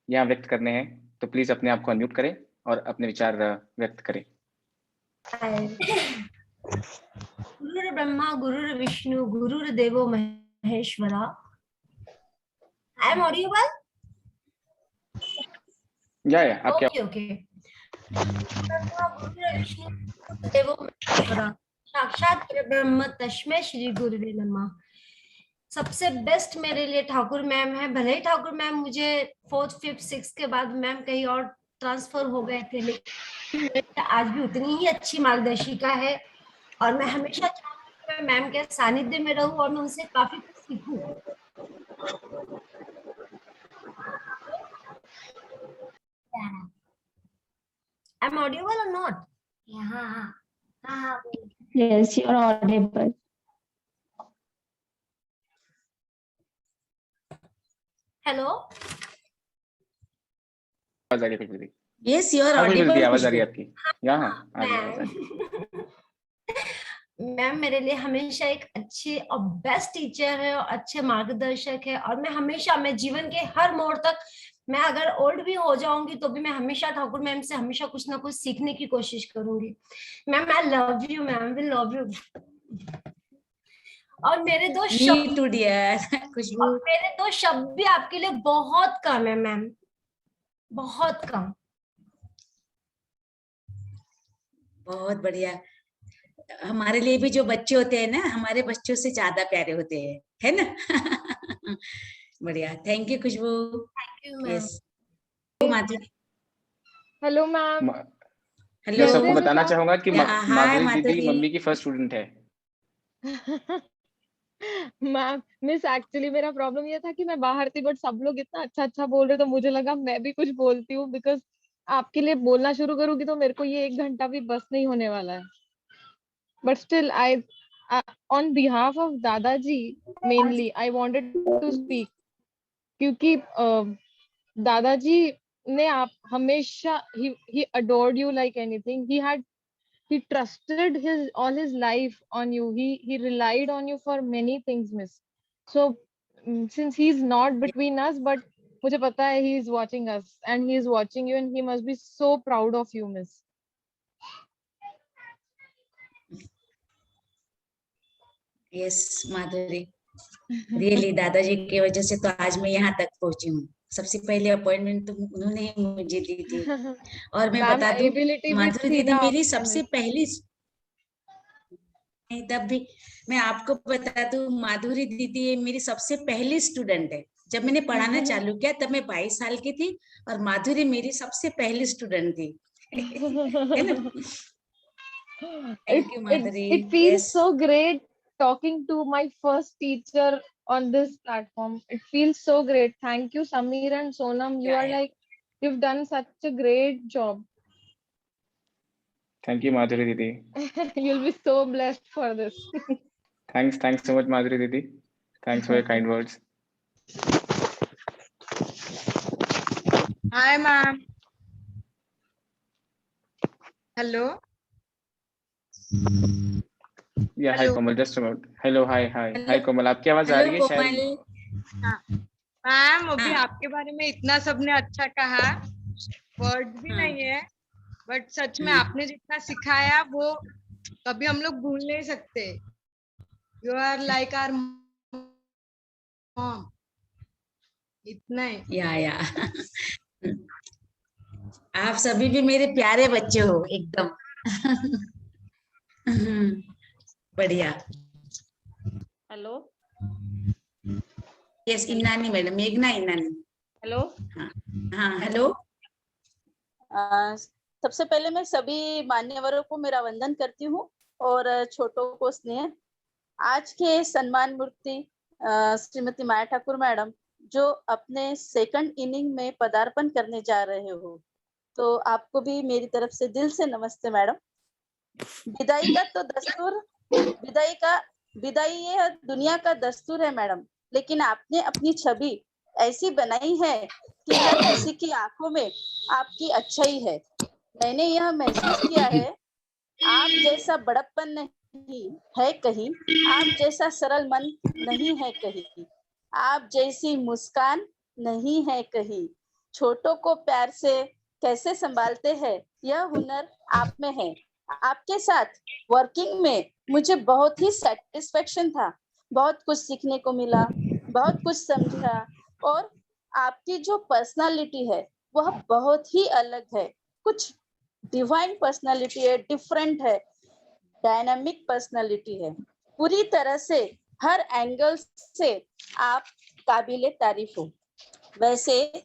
यहाँ व्यक्त करने हैं तो प्लीज अपने आप को अनम्यूट करें और अपने विचार व्यक्त करें. गुरुर् ब्रह्मा गुरुर्विष्णु गुरुर्देवो महेश्वरा. I am audible? या आप क्या? ओके. ब्रह्मा गुरुर्विष्णु गुरुर्देवो महेश्वरा साक्षात परब्रह्म तस्मै श्री गुरुवे नमः. सबसे बेस्ट मेरे लिए ठाकुर मैम है. भले ही ठाकुर मैम मुझे 4th 5th 6th के बाद मैम कहीं और ट्रांसफर हो गए थे, लेकिन आज भी उतनी ही अच्छी मार्गदर्शिका है और मैं हमेशा चाहूंगी कि मैं मैम के सानिध्य में रहूं और मैं उनसे काफी कुछ सीखूं. आई एम ऑडिबल और नॉट? हाँ. Yes, you're audible. हेलो. आवाज आ रही है खुशबू? Yes, you are हाँ खुशबू, audible. आवाज आ रही है आपकी? यहाँ आ रही है, आवाज आ रही है. मैम मेरे लिए हमेशा एक अच्छी और बेस्ट टीचर है और अच्छे मार्गदर्शक है और मैं जीवन के हर मोड़ तक, मैं अगर ओल्ड भी हो जाऊंगी तो भी मैं हमेशा ठाकुर मैम से हमेशा कुछ ना कुछ सीखने की कोशिश करूंगी. Ma'am I love you. Ma'am will love you. और मेरे दो Me too, dear. खुशबू. मेरे दो शब्द भी आपके लिए बहुत कम है मैम, बहुत कम. बहुत बढ़िया. हमारे लिए भी जो बच्चे होते हैं ना, हमारे बच्चों से ज्यादा प्यारे होते हैं, है ना? बढ़िया. Thank you Khushboo. Thank you ma'am. Yes. Madhuri. Hello ma'am. मैं हेलो. सबको बताना चाहूंगा कि हाय माधुरी दीदी माधुरी. मम्मी की फर्स्ट स्टूडेंट है. मैम मिस एक्चुअली मेरा प्रॉब्लम ये था कि मैं बाहर थी, बट सब लोग इतना अच्छा अच्छा बोल रहे तो मुझे लगा मैं भी कुछ बोलती हूँ, बिकॉज आपके लिए बोलना शुरू करूंगी तो मेरे को ये 1 घंटा भी बस नहीं होने वाला है. But still I on behalf of दादाजी mainly I wanted to speak, क्योंकि दादाजी ने आप हमेशा he adored you like anything. He trusted all his life on you. He relied on you for many things, miss. So since he's not between us, but मुझे पता है he is watching us and he is watching you and he must be so proud of you, miss. Yes Madhuri. Really दादाजी की वजह से तो आज मैं यहाँ तक पहुंची हूँ. सबसे पहले अपॉइंटमेंट तो उन्होंने ही मुझे दी थी. और मैं बता दूं, माधुरी दीदी मेरी सबसे पहली, नहीं तब भी मैं आपको बता दूं, माधुरी दीदी मेरी सबसे पहली स्टूडेंट है. जब मैंने पढ़ाना चालू किया तब मैं 22 साल की थी और माधुरी मेरी सबसे पहली स्टूडेंट थी. है ना? Thank you, Madhuri. It feels Yes. so great talking to my first teacher on this platform. It feels so great. Thank you, Samir and Sonam. You are like, you've done such a great job. Thank you, Madhuri Didi. You'll be so blessed for this. Thanks so much, Madhuri Didi. Thanks for your kind words. Hi, ma'am. Hello. Yeah, hi Hello. Komal, just a moment. Hello, hi. Hello. Hi Komal, आपकी आवाज आ रही है शायद? Ma'am अभी हाँ. आपके बारे में इतना सबने अच्छा कहा, वर्ड्स भी हाँ. नहीं है, बट सच में हाँ. आपने जितना सिखाया वो कभी हम लोग भूल नहीं सकते. You are like our mom. इतना ही. या आप सभी भी मेरे प्यारे बच्चे हो एकदम. बढ़िया. हेलो. यस, इनानी मैडम, मेघना इनानी. हेलो. हाँ हेलो. सबसे पहले मैं सभी मान्यवरों को मेरा वंदन करती हूँ और छोटों को स्नेह. आज के सम्मान मूर्ति श्रीमती माया ठाकुर मैडम जो अपने सेकंड इनिंग में पदार्पण करने जा रहे हो, तो आपको भी मेरी तरफ से दिल से नमस्ते मैडम। विदाई का तो दस्तूर, विदाई ये दुनिया का दस्तूर है मैडम, लेकिन आपने अपनी छवि ऐसी बनाई है कि हर किसी की आंखों में आपकी अच्छाई है। मैंने यह महसूस किया है, आप जैसा बड़प्पन नहीं है कहीं, आप जैसा सरल मन नहीं है कहीं, आप जैसी मुस्कान नहीं है कहीं। छोटों को प्यार से कैसे संभालते हैं, यह हुनर आप में है। आपके साथ वर्किंग में मुझे बहुत ही सेटिस्फेक्शन था, बहुत कुछ सीखने को मिला, बहुत कुछ समझा, और आपकी जो पर्सनालिटी है वह बहुत ही अलग है, कुछ डिवाइन पर्सनालिटी है, डिफरेंट है, डायनामिक पर्सनालिटी है, पूरी तरह से हर एंगल से आप काबिले तारीफ हो। वैसे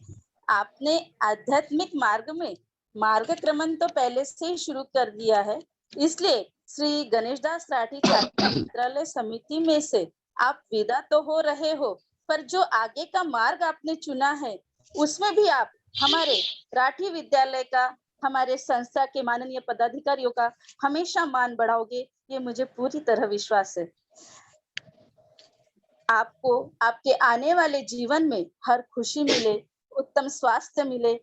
आपने आध्यात्मिक मार्ग में मार्गक्रमण तो पहले से ही शुरू कर दिया है, इसलिए श्री गणेशदास राठी छात्रालय समिति में से आप विदा तो हो रहे हो, पर जो आगे का मार्ग आपने चुना है उसमें भी आप हमारे राठी विद्यालय का, हमारे संस्था के माननीय पदाधिकारियों का हमेशा मान बढ़ाओगे, ये मुझे पूरी तरह विश्वास है। आपको आपके आने वाले जीवन में हर खुशी मिले, उत्तम स्वास्थ्य मिले,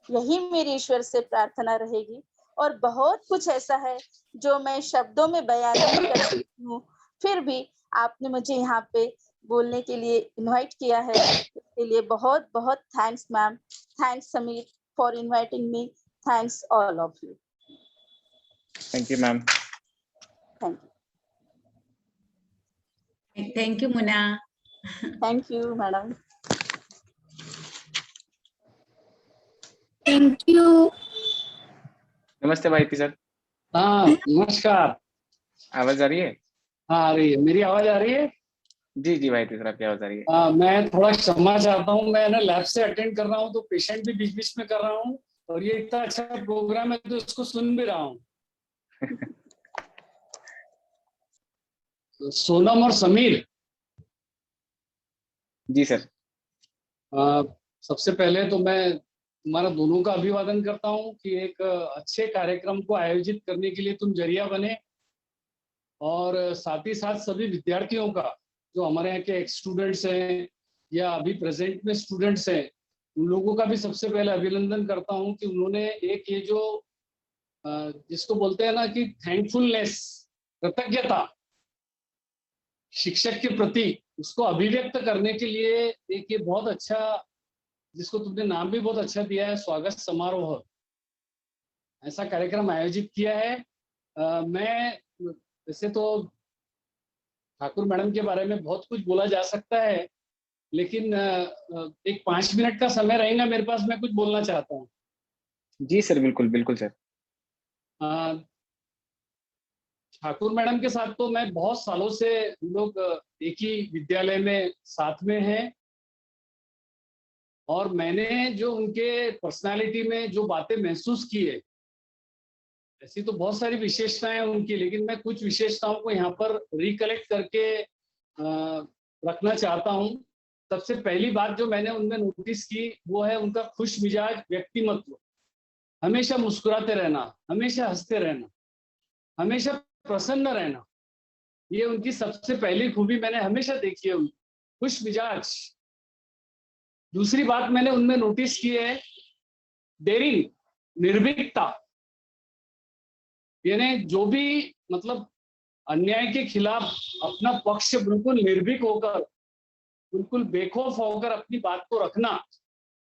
यही मेरी ईश्वर से प्रार्थना रहेगी। और बहुत कुछ ऐसा है जो मैं शब्दों में बयान नहीं कर सकती हूँ, फिर भी आपने मुझे यहाँ पे बोलने के लिए इनवाइट किया है, इसके लिए बहुत बहुत thanks ma'am, thanks Sameer for inviting me, thanks all of you. Thank you ma'am. Thank you Muna. Thank you madam. Thank you. नमस्ते भाई सर। हाँ नमस्कार। आवाज आ रही है? हाँ आ रही है, मेरी आवाज आ रही है? जी जी भाई सर, आपकी आवाज आ रही है। हाँ, मैं थोड़ा क्षमा चाहता हूँ, मैं ना लैब से अटेंड कर रहा हूँ तो पेशेंट भी बीच बीच में कर रहा हूँ, और ये इतना अच्छा प्रोग्राम है तो इसको सुन भी रहा हूँ। सोनम और समीर जी सर। सबसे पहले तो मैं तुम्हारा दोनों का अभिवादन करता हूँ कि एक अच्छे कार्यक्रम को आयोजित करने के लिए तुम जरिया बने, और साथ ही साथ सभी विद्यार्थियों का, जो हमारे यहाँ के एक्स स्टूडेंट्स हैं या अभी प्रेजेंट में स्टूडेंट्स हैं, उन लोगों का भी सबसे पहले अभिनंदन करता हूँ कि उन्होंने एक ये जो जिसको बोलते हैं ना कि थैंकफुलनेस, कृतज्ञता शिक्षक के प्रति, उसको अभिव्यक्त करने के लिए एक ये बहुत अच्छा, जिसको तुमने नाम भी बहुत अच्छा दिया है, स्वागत समारोह, ऐसा कार्यक्रम आयोजित किया है। मैं वैसे तो ठाकुर मैडम के बारे में बहुत कुछ बोला जा सकता है, लेकिन एक 5 मिनट का समय रहेगा मेरे पास, मैं कुछ बोलना चाहता हूँ। जी सर, बिल्कुल बिल्कुल सर। ठाकुर मैडम के साथ तो मैं बहुत सालों से, हम लोग एक ही विद्यालय में साथ में हैं, और मैंने जो उनके पर्सनालिटी में जो बातें महसूस की है, ऐसी तो बहुत सारी विशेषताएं उनकी, लेकिन मैं कुछ विशेषताओं को यहाँ पर रिकलेक्ट करके रखना चाहता हूँ। सबसे पहली बात जो मैंने उनमें नोटिस की वो है उनका खुश मिजाज व्यक्तिमत्व, हमेशा मुस्कुराते रहना, हमेशा हंसते रहना, हमेशा प्रसन्न रहना, ये उनकी सबसे पहली खूबी मैंने हमेशा देखी है, उनकी खुश मिजाज। दूसरी बात मैंने उनमें नोटिस की है डेयरिंग, निर्भीकता, यानी जो भी मतलब अन्याय के खिलाफ अपना पक्ष बिल्कुल निर्भीक होकर, बिल्कुल बेखौफ होकर अपनी बात को रखना,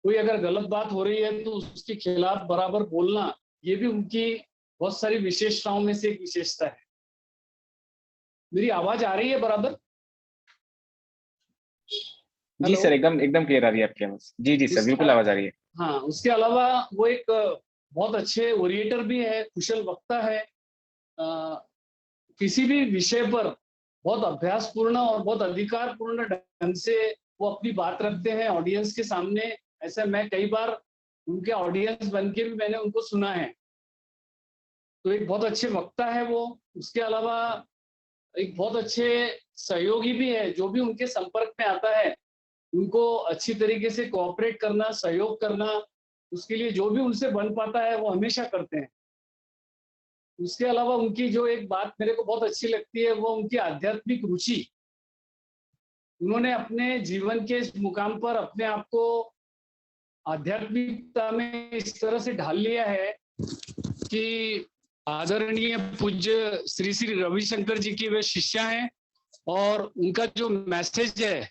कोई अगर गलत बात हो रही है तो उसके खिलाफ बराबर बोलना, ये भी उनकी बहुत सारी विशेषताओं में से एक विशेषता है। मेरी आवाज आ रही है बराबर? जी सर, एकदम एकदम क्लियर आ रही है आपकी आवाज। जी जी सर, बिल्कुल आवाज आ रही है। हाँ, उसके अलावा वो एक बहुत अच्छे ओरिएटर भी है, कुशल वक्ता है, किसी भी विषय पर बहुत अभ्यासपूर्ण और बहुत अधिकारपूर्ण ढंग से वो अपनी बात रखते हैं ऑडियंस के सामने। ऐसे मैं कई बार उनके ऑडियंस बन के भी मैंने उनको सुना है, तो एक बहुत अच्छे वक्ता है वो। उसके अलावा एक बहुत अच्छे सहयोगी भी है, जो भी उनके संपर्क में आता है उनको अच्छी तरीके से कोऑपरेट करना, सहयोग करना, उसके लिए जो भी उनसे बन पाता है वो हमेशा करते हैं। उसके अलावा उनकी जो एक बात मेरे को बहुत अच्छी लगती है वो उनकी आध्यात्मिक रुचि। उन्होंने अपने जीवन के इस मुकाम पर अपने आप को आध्यात्मिकता में इस तरह से ढाल लिया है कि आदरणीय पूज्य श्री श्री रविशंकर जी की वे शिष्या हैं और उनका जो मैसेज है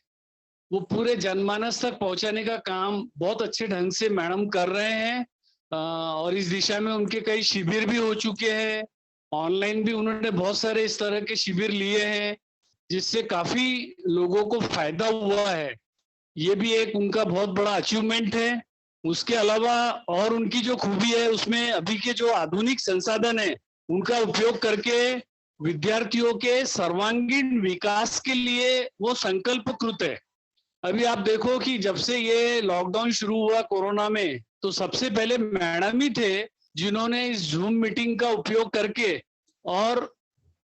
वो पूरे जनमानस तक पहुंचाने का काम बहुत अच्छे ढंग से मैडम कर रहे हैं। और इस दिशा में उनके कई शिविर भी हो चुके हैं, ऑनलाइन भी उन्होंने बहुत सारे इस तरह के शिविर लिए हैं जिससे काफी लोगों को फायदा हुआ है। ये भी एक उनका बहुत बड़ा अचीवमेंट है। उसके अलावा और उनकी जो खूबी है उसमें अभी के जो आधुनिक संसाधन है उनका उपयोग करके विद्यार्थियों के सर्वांगीण विकास के लिए वो संकल्पकृत है। अभी आप देखो कि जब से ये लॉकडाउन शुरू हुआ कोरोना में, तो सबसे पहले मैडम ही थे जिन्होंने इस जूम मीटिंग का उपयोग करके और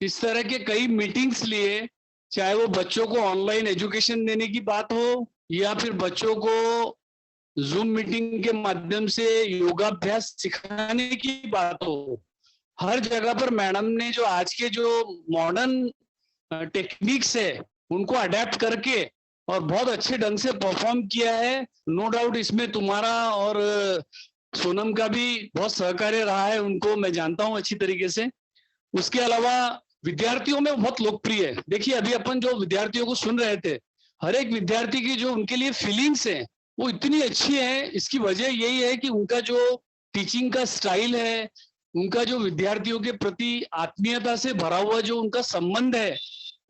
इस तरह के कई मीटिंग्स लिए, चाहे वो बच्चों को ऑनलाइन एजुकेशन देने की बात हो या फिर बच्चों को जूम मीटिंग के माध्यम से योगाभ्यास सिखाने की बात हो। हर जगह पर मैडम ने जो आज के जो मॉडर्न टेक्निक्स है उनको अडेप्ट करके और बहुत अच्छे ढंग से परफॉर्म किया है। नो डाउट इसमें तुम्हारा और सोनम का भी बहुत सहकार्य रहा है, उनको मैं जानता हूं अच्छी तरीके से। उसके अलावा विद्यार्थियों में बहुत लोकप्रिय है। देखिए अभी अपन जो विद्यार्थियों को सुन रहे थे, हर एक विद्यार्थी की जो उनके लिए फीलिंग्स है वो इतनी अच्छी है। इसकी वजह यही है कि उनका जो टीचिंग का स्टाइल है, उनका जो विद्यार्थियों के प्रति आत्मीयता से भरा हुआ जो उनका संबंध है,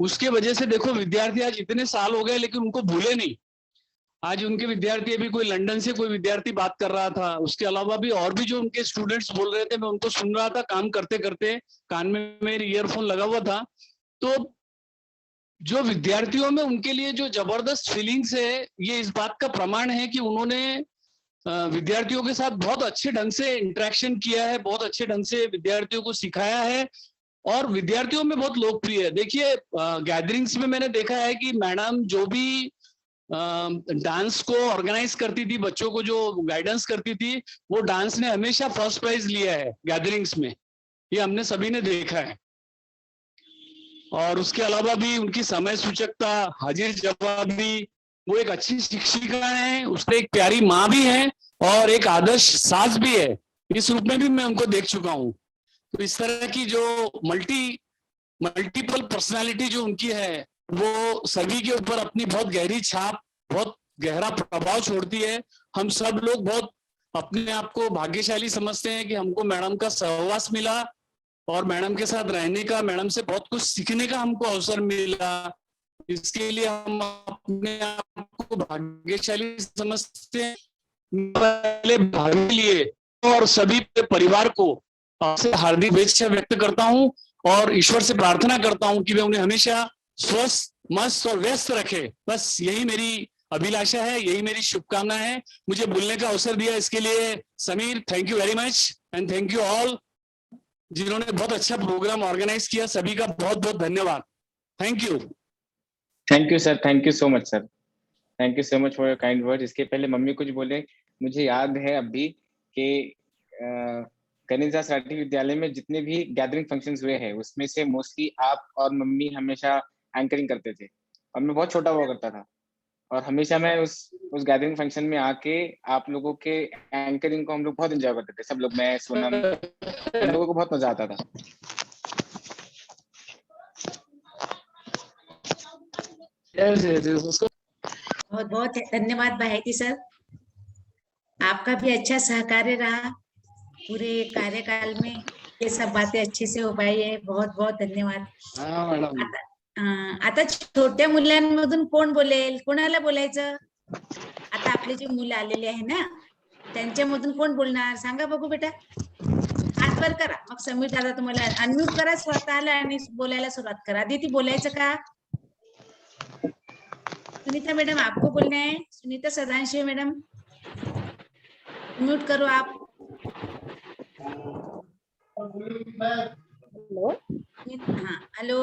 उसके वजह से देखो विद्यार्थी आज इतने साल हो गए लेकिन उनको भूले नहीं। आज उनके विद्यार्थी, अभी कोई लंदन से कोई विद्यार्थी बात कर रहा था, उसके अलावा भी और भी जो उनके स्टूडेंट्स बोल रहे थे, मैं उनको सुन रहा था काम करते करते, कान में मेरे ईयरफोन लगा हुआ था। तो जो विद्यार्थियों में उनके लिए जो जबरदस्त फीलिंग्स है, ये इस बात का प्रमाण है कि उन्होंने विद्यार्थियों के साथ बहुत अच्छे ढंग से इंटरेक्शन किया है, बहुत अच्छे ढंग से विद्यार्थियों को सिखाया है और विद्यार्थियों में बहुत लोकप्रिय है। देखिए गैदरिंग्स में मैंने देखा है कि मैडम जो भी डांस को ऑर्गेनाइज करती थी, बच्चों को जो गाइडेंस करती थी, वो डांस ने हमेशा फर्स्ट प्राइज लिया है गैदरिंग्स में, ये हमने सभी ने देखा है। और उसके अलावा भी उनकी समय सूचकता, हाजिर जवाबी, वो एक अच्छी शिक्षिका है, उसने एक प्यारी माँ भी है और एक आदर्श सास भी है। इस रूप में भी मैं उनको देख चुका हूँ। तो इस तरह की जो मल्टीपल पर्सनालिटी जो उनकी है वो सभी के ऊपर अपनी बहुत गहरी छाप, बहुत गहरा प्रभाव छोड़ती है। हम सब लोग बहुत अपने आप को भाग्यशाली समझते हैं कि हमको मैडम का सहवास मिला और मैडम के साथ रहने का, मैडम से बहुत कुछ सीखने का हमको अवसर मिला। इसके लिए हम अपने आप को भाग्यशाली समझते हैं। पहले भाग लिए और सभी परिवार को आपसे हार्दिक शुभेच्छा व्यक्त करता हूं और ईश्वर से प्रार्थना करता हूं कि वे उन्हें हमेशा स्वस्थ, मस्त और व्यस्त रखे। बस यही मेरी अभिलाषा है, यही मेरी शुभकामना है। मुझे बोलने का अवसर दिया इसके लिए Sameer, thank you very much and thank you all जिन्होंने बहुत अच्छा प्रोग्राम ऑर्गेनाइज किया। सभी का बहुत बहुत धन्यवाद। Thank you. Thank you sir, thank you so much sir, thank you so much for your kind word. इसके पहले मम्मी कुछ बोले, मुझे याद है अभी कि कनिजा सराठी विद्यालय में जितने भी गैदरिंग फंक्शंस हुए हैं उसमें से मोस्टली आप और मम्मी हमेशा एंकरिंग करते थे और मैं बहुत छोटा हुआ करता था और हमेशा मैं उस गैदरिंग फंक्शन में आके आप लोगों के एंकरिंग को हम लोग बहुत एंजॉय करते थे। सब लोग, मैं, सोनम, हम लोगों को बहुत मजा आता था। बहुत बहुत धन्यवाद भाईटी सर, आपका भी अच्छा सहकार्य रहा पूरे कार्यकाल में, ये सब बातें अच्छे से हो पाई है। बहुत बहुत धन्यवाद। आता छोट्या मुलांमधून कोण बोलेल, कोणाला बोलायचं? आता आपले जे मुलं आलेले आहे ना त्यांच्यामधून कोण बोलणार सांगा बघू बेटा, हात वर करा, मग समीर दादा तुम्हाला अनम्यूट करा स्वतःला आणि बोलायला सुरुवात करा। आदिती बोलायचं का? सुनीता मैडम आपको बोलना है, सुनीता सदाशिव मैडम म्यूट करो आप। हेलो, हाँ हेलो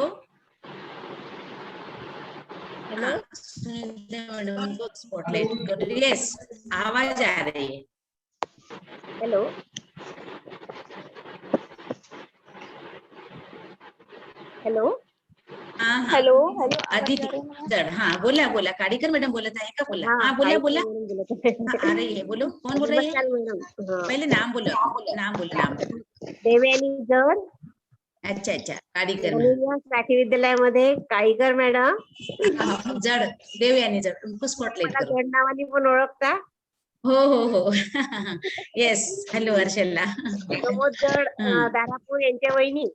हेलो, सुनीता मैडम को स्पॉटलाइट करो। यस, आवाज आ रही है। हॅलो हा हा हॅलो हॅलो अदिती जड, हा बोला बोला. काडीकर मॅडम बोलत आहे का? बोला. हा बोला बोला. हाँ, आ रही है, बोलो कौन बोल रही है? पहले नाम बोलो, नाम बोलो, नाम बोलो. देवयानी जड अच्छा अच्छा, काडीकर मॅडम. मराठी विद्यालयामध्ये काळीकर मॅडम. जड, देवयानी जड. उनको स्पॉटलाइट मला करो. जड नावाने पण ओळखता. हो हो हो. Yes, hello हर्षलला. प्रमोद जड दारापूर यांच्या वहिनी.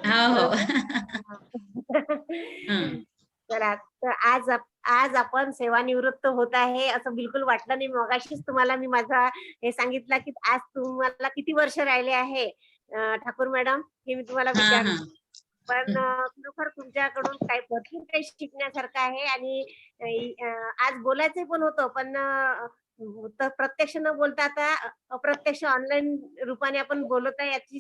हो हो. चला, तर आज आपण सेवानिवृत्त होत आहे असं बिलकुल वाटलं नाही. मगाशीच तुम्हाला मी माझा हे सांगितलं की आज तुम्हाला किती वर्ष राहिले आहे ठाकूर मॅडम, हे मी तुम्हाला विचारलं. पण खरोखर तुमच्याकडून भरपूर काही शिकण्यासारखं आहे. आणि आज बोलायचं पण होतं, पण प्रत्यक्ष न बोलता आता अप्रत्यक्ष ऑनलाईन रूपाने आपण बोलत आहे. याची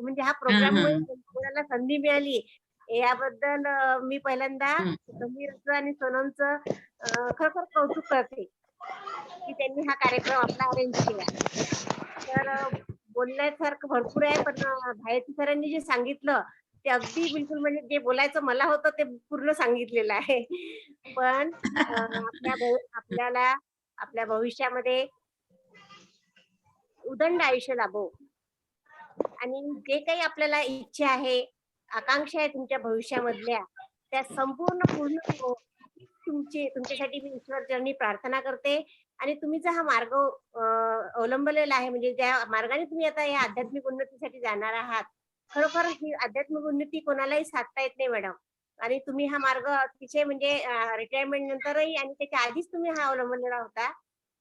म्हणजे हा प्रोग्राममुळे कोणाला संधी मिळाली याबद्दल मी पहिल्यांदा समीरचं आणि सोनमचं खरोखर कौतुक करते की त्यांनी हा कार्यक्रम आपला अरेंज केला. तर बोलण्यासारखं भरपूर आहे, पण भारती सरांनी जे सांगितलं ते अगदी बिलकुल म्हणजे जे बोलायचं मला होतं ते पूर्ण सांगितलेलं आहे. पण आपल्याला आपल्या भविष्यामध्ये उदंड आयुष्य लाभो आणि जे काही आपल्याला इच्छा आहे, आकांक्षा आहे तुमच्या भविष्यामधल्या, त्या संपूर्ण पूर्ण तुमच्यासाठी मी ईश्वर चरणी प्रार्थना करते. आणि तुम्ही जो हा मार्ग अवलंबलेला आहे, म्हणजे ज्या मार्गाने तुम्ही आता या आध्यात्मिक उन्नतीसाठी जाणार आहात, खरोखर ही आध्यात्मिक उन्नती कोणालाही साधता येत नाही मॅडम. आणि तुम्ही हा मार्ग अतिशय म्हणजे रिटायरमेंट नंतरही आणि त्याच्या आधीच तुम्ही हा अवलंबलेला होता.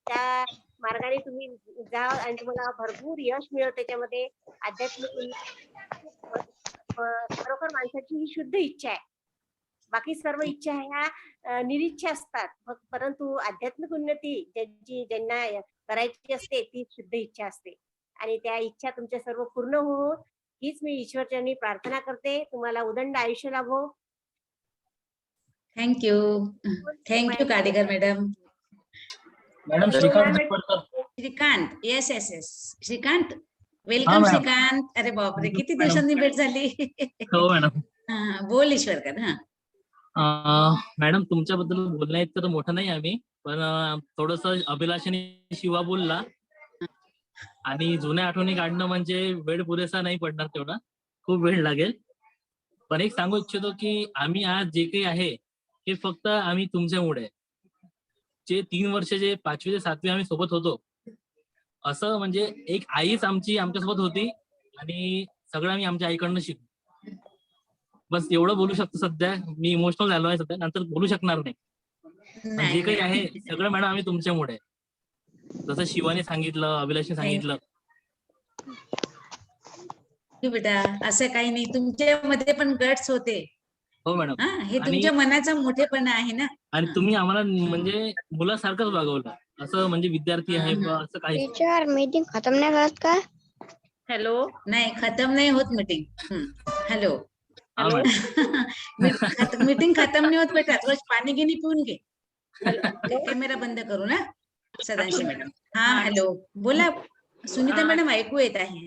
त्या मार्गाने तुम्ही जा आणि तुम्हाला भरपूर यश मिळेल त्याच्यामध्ये. आध्यात्मिक उन्नती खरोखर माणसाची ही शुद्ध इच्छा आहे. बाकी सर्व इच्छा ह्या निरीच्छा असतात, परंतु आध्यात्मिक उन्नती ज्यांना करायची असते ती शुद्ध इच्छा असते. आणि त्या इच्छा तुमच्या सर्व पूर्ण हो हीच मी ईश्वरचरणी प्रार्थना करते. तुम्हाला उदंड आयुष्य लाभो. Thank you Kadikar madam. Madam Shrikant, yes yes yes, Shrikant welcome. Shrikant, अरे बापरे किती दिवसांनी भेट झाली. हो मॅडम. बोल ईश्वरकर. मॅडम तुमच्याबद्दल बोलण्या इतकं तर मोठं नाही आम्ही, पण थोडस अभिलाषाने शिवा बोलला आणि जुन्या आठवणी काढणं म्हणजे वेळ पुरेसा नाही पडणार, तेवढा खूप वेळ लागेल. पण एक सांगू इच्छितो की आम्ही आज जे काही आहे हे फक्त आम्ही तुमच्यामुळे. जे 3 वर्ष जे 5वी ते 7वी आम्ही सोबत होतो, असं म्हणजे एक आईच आमची आमच्यासोबत होती आणि सगळं आम्ही आमच्या आईकडनं शिकलो. बस एवढं बोलू शकतो सध्या. मी इमोशनल झालो आहे सध्या, नंतर बोलू शकणार नाही. जे काही आहे सगळं मॅडम आम्ही तुमच्यामुळे. जसं शिवाने सांगितलं, अभिलाषने सांगितलं. बेटा असं काही नाही, तुमच्यामध्ये पण गट्स होते. हो मॅडम, हे तुमच्या मनाचा मोठेपणा आहे ना. आणि तुम्ही आम्हाला म्हणजे मुलासारखंच वागवलं. असं म्हणजे विद्यार्थी आहे असं काही. टीचर मीटिंग खत्म नाही करत का? हॅलो, नाही खत्म नाही होत मीटिंग. हॅलो मीटिंग खत्म नाही होत बेटा, रोज पाणी गिनी पिऊन घे. कॅमेरा बंद करू ना सदांशी मॅडम. हा हॅलो बोला सुनीता मॅडम, ऐकू येत आहे.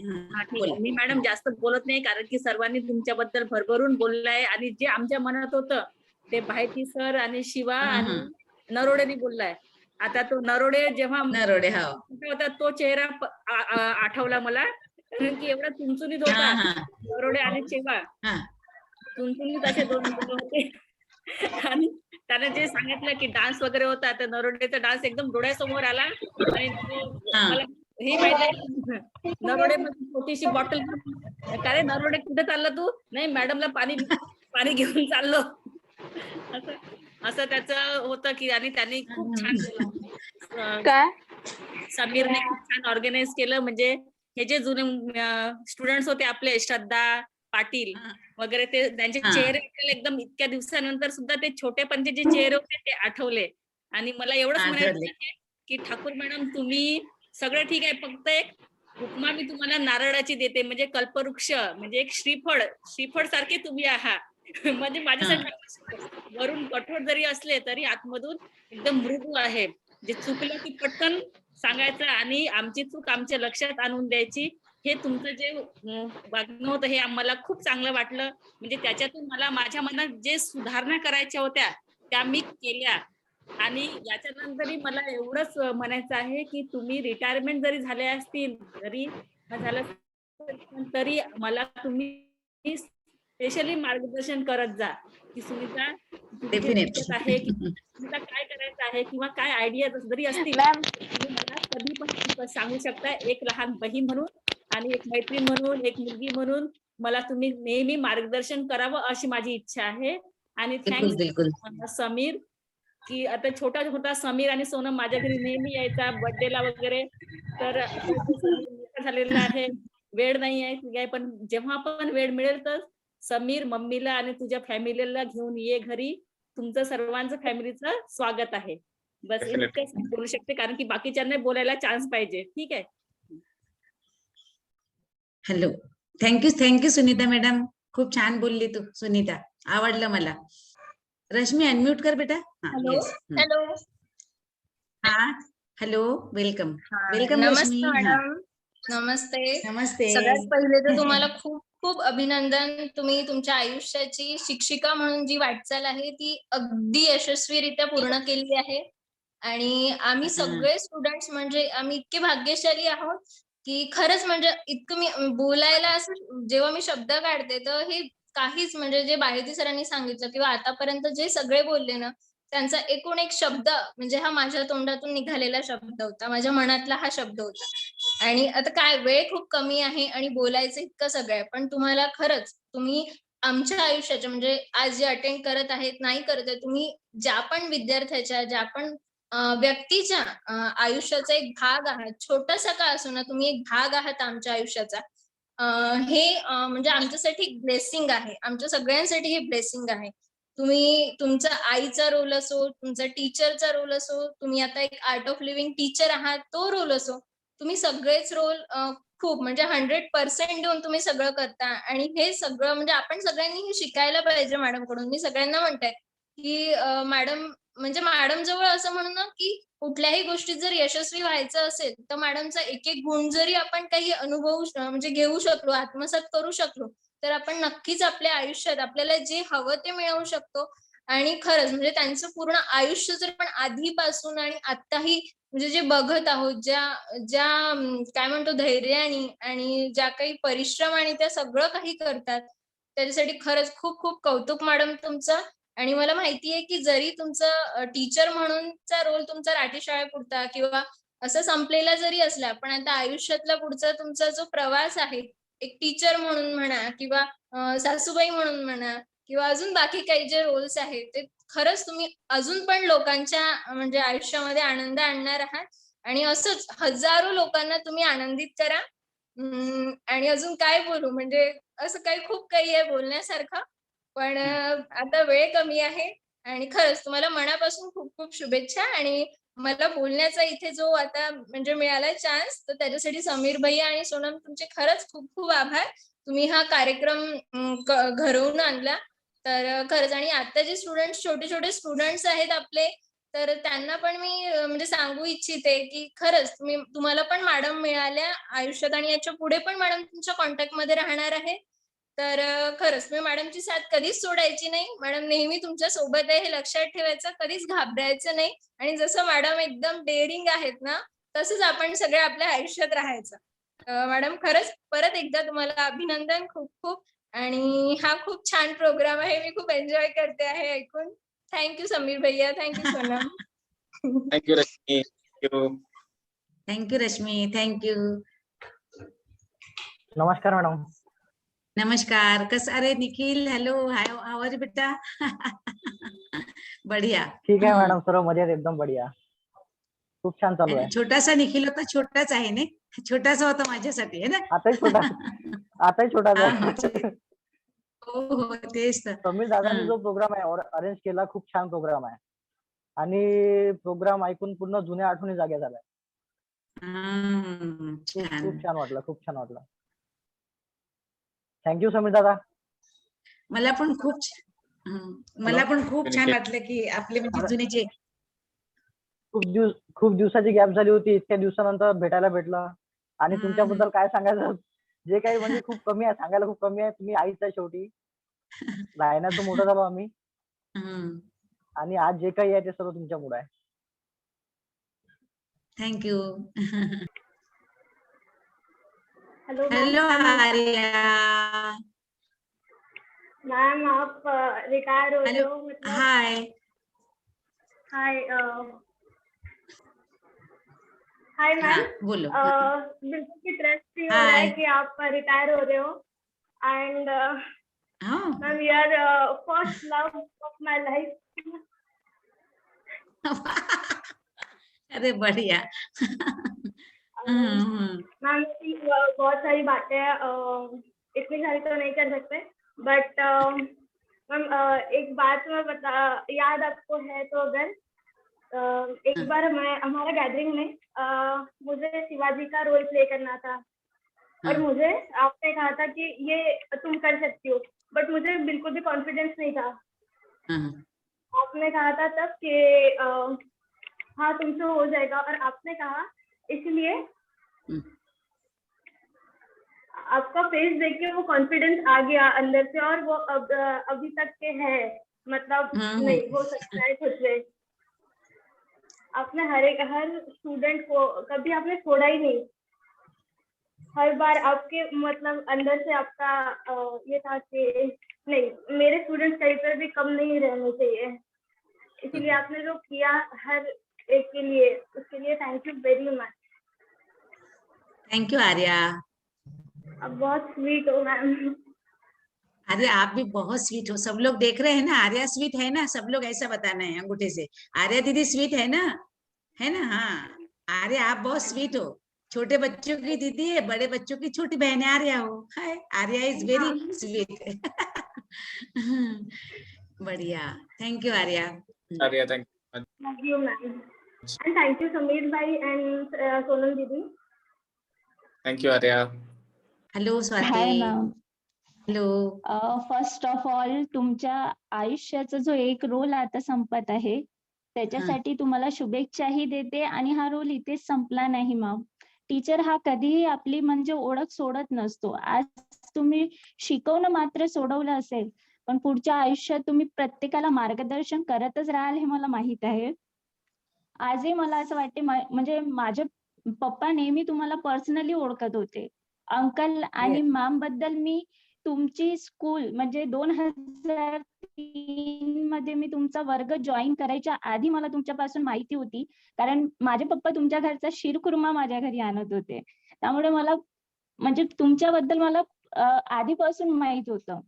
मी मॅडम जास्त बोलत नाही, कारण की सर्वांनी तुमच्याबद्दल भरभरून बोललाय. आणि जे आमच्या मनात होतं ते भारती सर आणि शिवा आणि नरोडेनी बोललाय. आता तो नरोडे जेव्हा होता तो चेहरा आठवला मला, कारण की एवढा चुनचुनीत होता नरोडे आणि शिवा. चुनचुनीत असे दोन मुलं होते. आणि त्याने जे सांगितलं की डान्स वगैरे होता, तर नरोडेचा डान्स एकदम डोळ्यासमोर आला. आणि मला हे माहिती नरोडे छोटीशी बॉटल, काय नरोडे कुठे चालला तू? नाही मॅडमला पाणी घेऊन चाललो, असं त्याचं होतं की. आणि त्यांनी खूप छान काय समीरने खूप छान ऑर्गनाइज केलं. म्हणजे हे जे जुने स्टुडंट्स होते आपले, श्रद्धा पाटील वगैरे, ते त्यांचे चेहरे एकदम इतक्या दिवसानंतर सुद्धा ते छोटेपणचे जे चेहरे होते ते आठवले. आणि मला एवढंच म्हणायचं आहे की ठाकूर मॅडम तुम्ही सगळं ठीक आहे, फक्त एक उपमा मी तुम्हाला नारळाची देते, म्हणजे कल्पवृक्ष, म्हणजे एक श्रीफळ सारखे तुम्ही आहात. म्हणजे माझ्यासाठी वरून कठोर जरी असले तरी आतमधून एकदम मृदू आहे. जे चुकलं की पटकन सांगायचं आणि आमची चूक आमच्या लक्षात आणून द्यायची. हे तुमचं जे वागणं होतं हे आम्हाला खूप चांगलं वाटलं. म्हणजे त्याच्यातून मला माझ्या मनात जे सुधारणा करायच्या होत्या त्या मी केल्या. आणि याच्यानंतरही मला एवढंच म्हणायचं आहे की तुम्ही रिटायरमेंट जरी झाले असतील तरी झालं तरी मला तुम्ही स्पेशली मार्गदर्शन करत जा की सुनीता तुझे जे डेफिनेटली. आहे की तुला काय करायचं आहे किंवा काय आयडिया जरी असतील तुम्ही मला कधी पण सांगू शकता. एक लहान बहीण म्हणून आणि एक मैत्रीण म्हणून, एक मुलगी म्हणून मला तुम्ही नेहमी मार्गदर्शन करावं अशी माझी इच्छा आहे. आणि बिलकुल बिलकुल. थँक्स समीर की आता छोटा होता समीर आणि सोनम माझ्या घरी नेहमी यायचा बर्थडेला वगैरे. तर आता तो समीर मोठा झालेला आहे, वेळ नाही आहे ठीक आहे, पण जेव्हा पण वेळ मिळेल तर समीर मम्मीला आणि तुझ्या फॅमिलीला घेऊन ये घरी. तुमचं सर्वांचं फॅमिलीचं स्वागत आहे. बस इतकंच बोलू शकते कारण की बाकीच्यांना बोलायला चान्स पाहिजे. ठीक आहे. Hello, thank you Sunita madam. खूप छान बोलली तू सुनीता, आवडलं मला. रश्मी अनम्यूट कर बेटा. हॅलो हॅलो हा हॅलो, वेलकम रश्मी. नमस्ते मॅडम. नमस्ते. नमस्ते. सगळ्यात पहिले तर तुम्हाला खूप खूप अभिनंदन. तुम्ही तुमच्या आयुष्याची शिक्षिका म्हणून जी वाटचाल आहे ती अगदी यशस्वीरित्या पूर्ण केली आहे. आणि आम्ही सगळे स्टुडंट्स म्हणजे आम्ही इतके भाग्यशाली आहोत की खरंच म्हणजे इतकं मी बोलायला असं जेव्हा मी शब्द काढते तर हे काहीच म्हणजे जे बाहेरती सरांनी सांगितलं किंवा आतापर्यंत जे सगळे बोलले ना त्यांचा एकूण एक शब्द म्हणजे हा माझ्या तोंडातून निघालेला शब्द होता, माझ्या मनातला हा शब्द होता. आणि आता काय वेळ खूप कमी आहे आणि बोलायचं इतकं सगळं आहे, पण तुम्हाला खरंच तुम्ही आमच्या आयुष्याच्या म्हणजे आज जे अटेंड करत आहेत नाही करत आहे तुम्ही ज्या पण विद्यार्थ्याच्या ज्या पण व्यक्तीच्या आयुष्याचा एक भाग आहात, छोटासा का असो ना तुम्ही एक भाग आहात आमच्या आयुष्याचा. हे म्हणजे आमच्यासाठी ब्लेसिंग आहे, आमच्या सगळ्यांसाठी हे ब्लेसिंग आहे. तुम्ही तुमचा आईचा रोल असो, तुमचा टीचरचा रोल असो, तुम्ही आता एक आर्ट ऑफ लिव्हिंग टीचर आहात तो रोल असो, तुम्ही सगळेच रोल खूप म्हणजे 100% देऊन तुम्ही सगळं करता. आणि हे सगळं म्हणजे आपण सगळ्यांनी हे शिकायला पाहिजे मॅडम कडून. मी सगळ्यांना म्हणते की मॅडम म्हणजे मॅडम जवळ असं म्हणू ना की कुठल्याही गोष्टीत जर यशस्वी व्हायचं असेल तर मॅडमचा एक एक गुण जरी आपण काही अनुभवू म्हणजे घेऊ शकलो, आत्मसात करू शकलो तर आपण नक्कीच आपल्या आयुष्यात आपल्याला जे हवं ते मिळवू शकतो. आणि खरंच म्हणजे त्यांचं पूर्ण आयुष्य जर आपण आधीपासून आणि आताही म्हणजे जे बघत आहोत ज्या ज्या काय म्हणतो धैर्याने आणि ज्या काही परिश्रम आणि त्या सगळं काही करतात त्याच्यासाठी खरंच खूप खूप कौतुक मॅडम तुमचं. आणि मला माहितीये की जरी तुमचं टीचर म्हणूनचा रोल तुमचा राठी शाळेपुरता किंवा असं संपलेला जरी असला पण आता आयुष्यातला पुढचा तुमचा जो प्रवास आहे एक टीचर म्हणून म्हणा किंवा सासूबाई म्हणून म्हणा किंवा अजून बाकी काही जे रोल्स आहेत ते खरंच तुम्ही अजून पण लोकांच्या म्हणजे आयुष्यामध्ये आनंद आणणार आहात. आणि असंच हजारो लोकांना तुम्ही आनंदित करा. आणि अजून काय बोलू म्हणजे असं काही खूप काही आहे बोलण्यासारखं पण आता वेळ कमी आहे. आणि खरंच तुम्हाला मनापासून खूप खूप शुभेच्छा. आणि मला बोलण्याचा इथे जो आता म्हणजे मिळाला चान्स तर त्याच्यासाठी समीर भैया आणि सोनम तुमचे खरंच खूप खूप आभार. तुम्ही हा कार्यक्रम घडवून आणला तर खरंच. आणि आता जे स्टुडंट्स छोटे छोटे स्टुडंट्स आहेत आपले तर त्यांना पण मी म्हणजे सांगू इच्छिते की खरंच तुम्हाला पण मॅडम मिळाल्या आयुष्यात आणि याच्या पुढे पण मॅडम तुमच्या कॉन्टॅक्ट मध्ये राहणार आहे. तर खरंच मी मॅडमची साथ कधीच सोडायची नाही. मॅडम नेहमी तुमच्या सोबत आहे हे लक्षात ठेवायचं, कधीच घाबरायचं नाही. आणि जसं मॅडम एकदम डेअरिंग आहेत ना तसंच आपण सगळे आपल्या आयुष्यात राहायचं. मॅडम खरंच परत एकदा तुम्हाला अभिनंदन खूप खूप. आणि हा खूप छान प्रोग्राम आहे, मी खूप एन्जॉय करते आहे ऐकून. थँक्यू समीर भैया, thank you Sonam. Thank you Rashmi. Thank you Rashmi, thank you. नमस्कार मॅडम. नमस्कार. कसं अरे निखिल, हॅलो, हाय आवर बेटा. बढिया. ठीक आहे मॅडम, सर्व मजेत एकदम बढिया. खूप छान चालू आहे. छोटासा निखिल होता, छोटाच आहे ना, छोटासा होता माझ्यासाठी है ना. आताही छोटाच आहे. हो तेच तर. समीर दादांनी जो प्रोग्राम आहे अरेंज केला खूप छान प्रोग्राम आहे. आणि प्रोग्राम ऐकून पूर्ण जुन्या आठवणी जाग्या झाल्या. खूप छान वाटलं, खूप छान वाटलं. थँक्यू समीर दादा. मला पण खूप छान वाटलं की आपले म्हणजे जुने जे खूप दिवसाची गॅप झाली होती, इतक्या दिवसानंतर भेटायला भेटलं. आणि तुमच्याबद्दल काय सांगायचं जे काही म्हणजे खूप कमी आहे, सांगायला खूप कमी आहे. तुम्ही आईच आहे शेवटी. राहण्यात तर मोठं झालो आम्ही. आणि आज जे काही आहे ते सर्व तुमच्यामुळे आहे. Thank you. Hello hello Arya. Ma'am, आप रिटायर हो रहे हेलो. हो मतलब? हाय. हाय हाय हाँ मैम, बोलो. बिल्कुल भी ट्रस्ट नहीं हो रहा है हाय. कि आप रिटायर हो रहे हो एंड हाँ. Ma'am you are first love of my life. अरे बढ़िया. मैम बहुत सारी बातें इतनी सारी तो नहीं कर सकते बट मैम एक बात मैं बता, याद आपको है तो अगर एक बार हमारा गैदरिंग में मुझे शिवाजी का रोल प्ले करना था और मुझे आपने कहा था कि ये तुम कर सकती हो बट मुझे बिल्कुल भी कॉन्फिडेंस नहीं था. आपने कहा था तब कि हाँ तुमसे हो जाएगा और आपने कहा इसलिए आपका फेस देख के वो कॉन्फिडेंस आ गया अंदर से और वो अभी तक के है मतलब नहीं हो सकता है खुद से. आपने हर स्टूडेंट को कभी आपने छोड़ा ही नहीं. हर बार आपके मतलब अंदर से आपका ये था कि नहीं मेरे स्टूडेंट्स कहीं पर भी कम नहीं रहने चाहिए. इसीलिए आपने जो किया हर एक के लिए उसके लिए thank you very much. Thank you Arya. आप बहुत स्वीट हो मैम. अरे आप भी बहुत स्वीट हो. सब लोग देख रहे हैं ना, आर्या स्वीट है ना. सब लोग ऐसा बताना है अंगूठे से. आर्या दीदी स्वीट है ना, है ना. हाँ आर्या आप बहुत स्वीट हो. छोटे बच्चों की दीदी है, बड़े बच्चों की छोटी बहन आर्या हो. हाय आर्या इज वेरी स्वीट. बढ़िया. Thank you Arya. Arya thank you ma'am and thank you Sameer भाई एंड सोनल दीदी. Thank you Arya. Hello Swati. Hi ma'am. Hello. First of all तुमच्या आयुष्याचा जो एक रोल आता संपत आहे त्याच्यासाठी तुम्हाला शुभेच्छाही देते आणि हा रोल इथेच संपला नाही मॅम. टीचर हा कधीही आपली म्हणजे ओळख सोडत नसतो. आज तुम्ही शिकवणं मात्र सोडवलं असेल पण पुढच्या आयुष्यात तुम्ही प्रत्येकाला मार्गदर्शन करतच राहाल हे मला माहित आहे. आजही मला असं वाटते म्हणजे माझे पप्पा नेहमी तुम्हाला पर्सनली ओळखत होते. अंकल आणि मॅम बद्दल मी तुमची स्कूल म्हणजे 2003 मध्ये मी तुमचा वर्ग जॉईन करायच्या आधी मला तुमच्यापासून माहिती होती कारण माझे पप्पा तुमच्या घरचा शिरखुर्मा माझ्या घरी आणत होते. त्यामुळे मला म्हणजे तुमच्याबद्दल मला आधीपासून माहित होतं.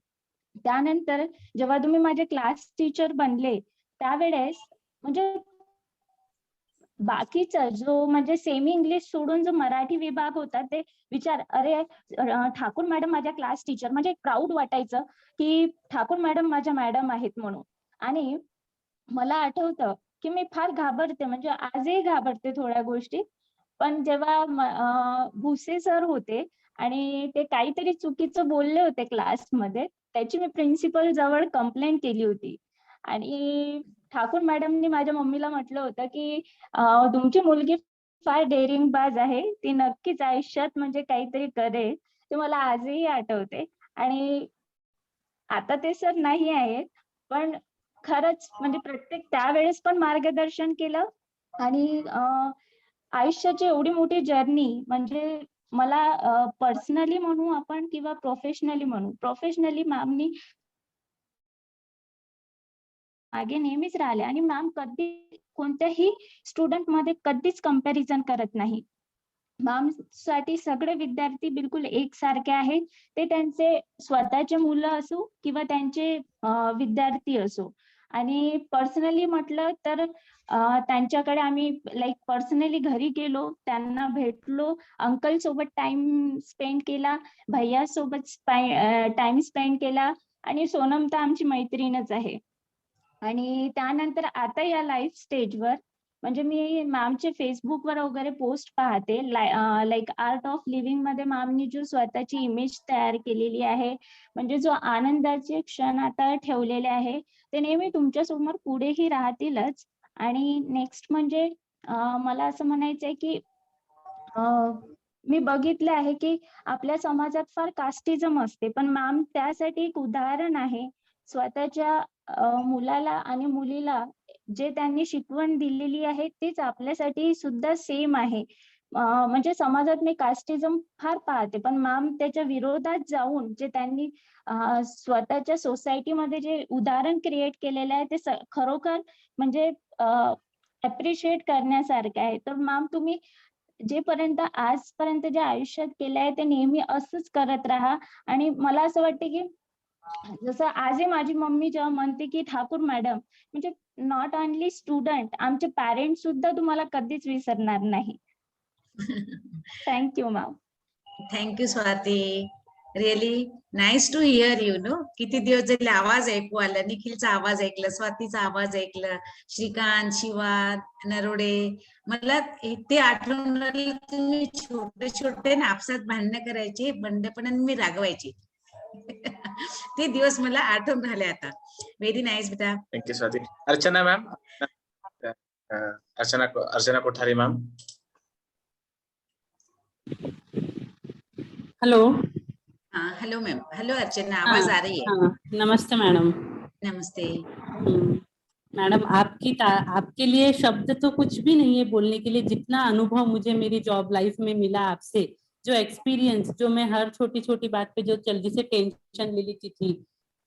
त्यानंतर जेव्हा तुम्ही माझे क्लास टीचर बनले त्यावेळेस म्हणजे बाकीचा जो म्हणजे सेमी इंग्लिश सोडून जो मराठी विभाग होता ते अरे ठाकूर मॅडम माझ्या क्लास टीचर म्हणजे प्राऊड वाटायचं की ठाकूर मॅडम माझ्या मॅडम आहेत म्हणून. आणि मला आठवतं की मी फार घाबरते म्हणजे आजही घाबरते थोड्या गोष्टी. पण जेव्हा भुसे सर होते आणि ते काहीतरी चुकीचं बोलले होते क्लासमध्ये त्याची मी प्रिन्सिपल जवळ कंप्लेंट केली होती आणि ठाकूर मॅडमनी माझ्या मम्मीला म्हटलं होतं की तुमची मुलगी फार डेअरिंग बाज आहे, ती नक्कीच आयुष्यात म्हणजे काहीतरी करेल. ते मला आजही आठवते आणि आता ते सर नाही आहेत पण खरंच म्हणजे प्रत्येक त्यावेळेस पण मार्गदर्शन केलं आणि आयुष्याची एवढी मोठी जर्नी म्हणजे मला पर्सनली म्हणू आपण किंवा प्रोफेशनली म्हणू. प्रोफेशनली मॅमनी मागे नेहमीच राहिले आणि मॅम कधी कोणत्याही स्टुडंट मध्ये कधीच कंपॅरिझन करत नाही. मॅम साठी सगळे विद्यार्थी बिलकुल एकसारखे आहेत. ते त्यांचे स्वतःचे मुलं असो किंवा त्यांचे विद्यार्थी असो. आणि पर्सनली म्हटलं तर त्यांच्याकडे आम्ही लाईक पर्सनली घरी गेलो, त्यांना भेटलो, अंकल सोबत टाइम स्पेंड केला, भैया सोबत टाइम स्पेंड केला आणि सोनम तर आमची मैत्रीणच आहे. आणि त्यानंतर आता या लाईफ स्टेजवर म्हणजे मी मॅमचे फेसबुकवर वगैरे पोस्ट पाहते लाईक आर्ट ऑफ लिव्हिंग मध्ये मॅमनी जो स्वतःची इमेज तयार केलेली आहे म्हणजे जो आनंदाचे क्षण आता ठेवलेले आहे ते नेहमी तुमच्या समोर पुढेही राहतीलच. आणि नेक्स्ट म्हणजे मला असं म्हणायचंय की मी बघितले आहे की आपल्या समाजात फार कास्टिझम असते, पण मॅम त्यासाठी एक उदाहरण आहे. स्वतःच्या मुलाला आणि मुलीला जे त्यांनी शिकवण दिलेली आहे तेच आपल्यासाठी सुद्धा सेम आहे. म्हणजे समाजात मी कास्टिझम फार पाहते, पण मॅम त्याच्या विरोधात जाऊन जे त्यांनी स्वतःच्या सोसायटीमध्ये जे उदाहरण क्रिएट केलेलं आहे ते खरोखर म्हणजे अप्रिशिएट करण्यासारखं आहे. तर मॅम तुम्ही जेपर्यंत आजपर्यंत जे आयुष्यात केलं आहे ते नेहमी असंच करत राहा. आणि मला असं वाटतं की जसं आजही माझी मम्मी जेव्हा म्हणते की ठाकूर मॅडम म्हणजे नॉट ओनली स्टुडंट, आमचे पॅरेंट्स सुद्धा तुम्हाला कधीच विसरणार नाही. Thank you ma'am. Thank you Swati. Really nice to hear you no. किती दिवस झाले आवाज ऐकू आला. निखिलचा आवाज ऐकला, स्वातीचा आवाज ऐकला, श्रीकांत, शिवा, नरोडे. मला ते आठवण आलं, तुम्ही छोटे छोटे आपसात भांडणं करायचे, बंडपणाने मी रागवायचे. ते दिवस मला आठवून राहिले आता. व्हेरी नाईस बेटा. थँक्यू स्वाती. अर्चना मॅम, अर्चना कोठारी मैम. हेलो. हाँ हेलो मैम. हेलो अर्चना, आवाज आ रही है. हाँ, नमस्ते मैडम. नमस्ते. मैडम आपके लिए शब्द तो कुछ भी नहीं है बोलने के लिए. जितना अनुभव मुझे मेरी जॉब लाइफ में मिला आपसे, जो एक्सपीरियंस, जो मैं हर छोटी छोटी बात पे जो जल्दी से टेंशन ले लेती थी,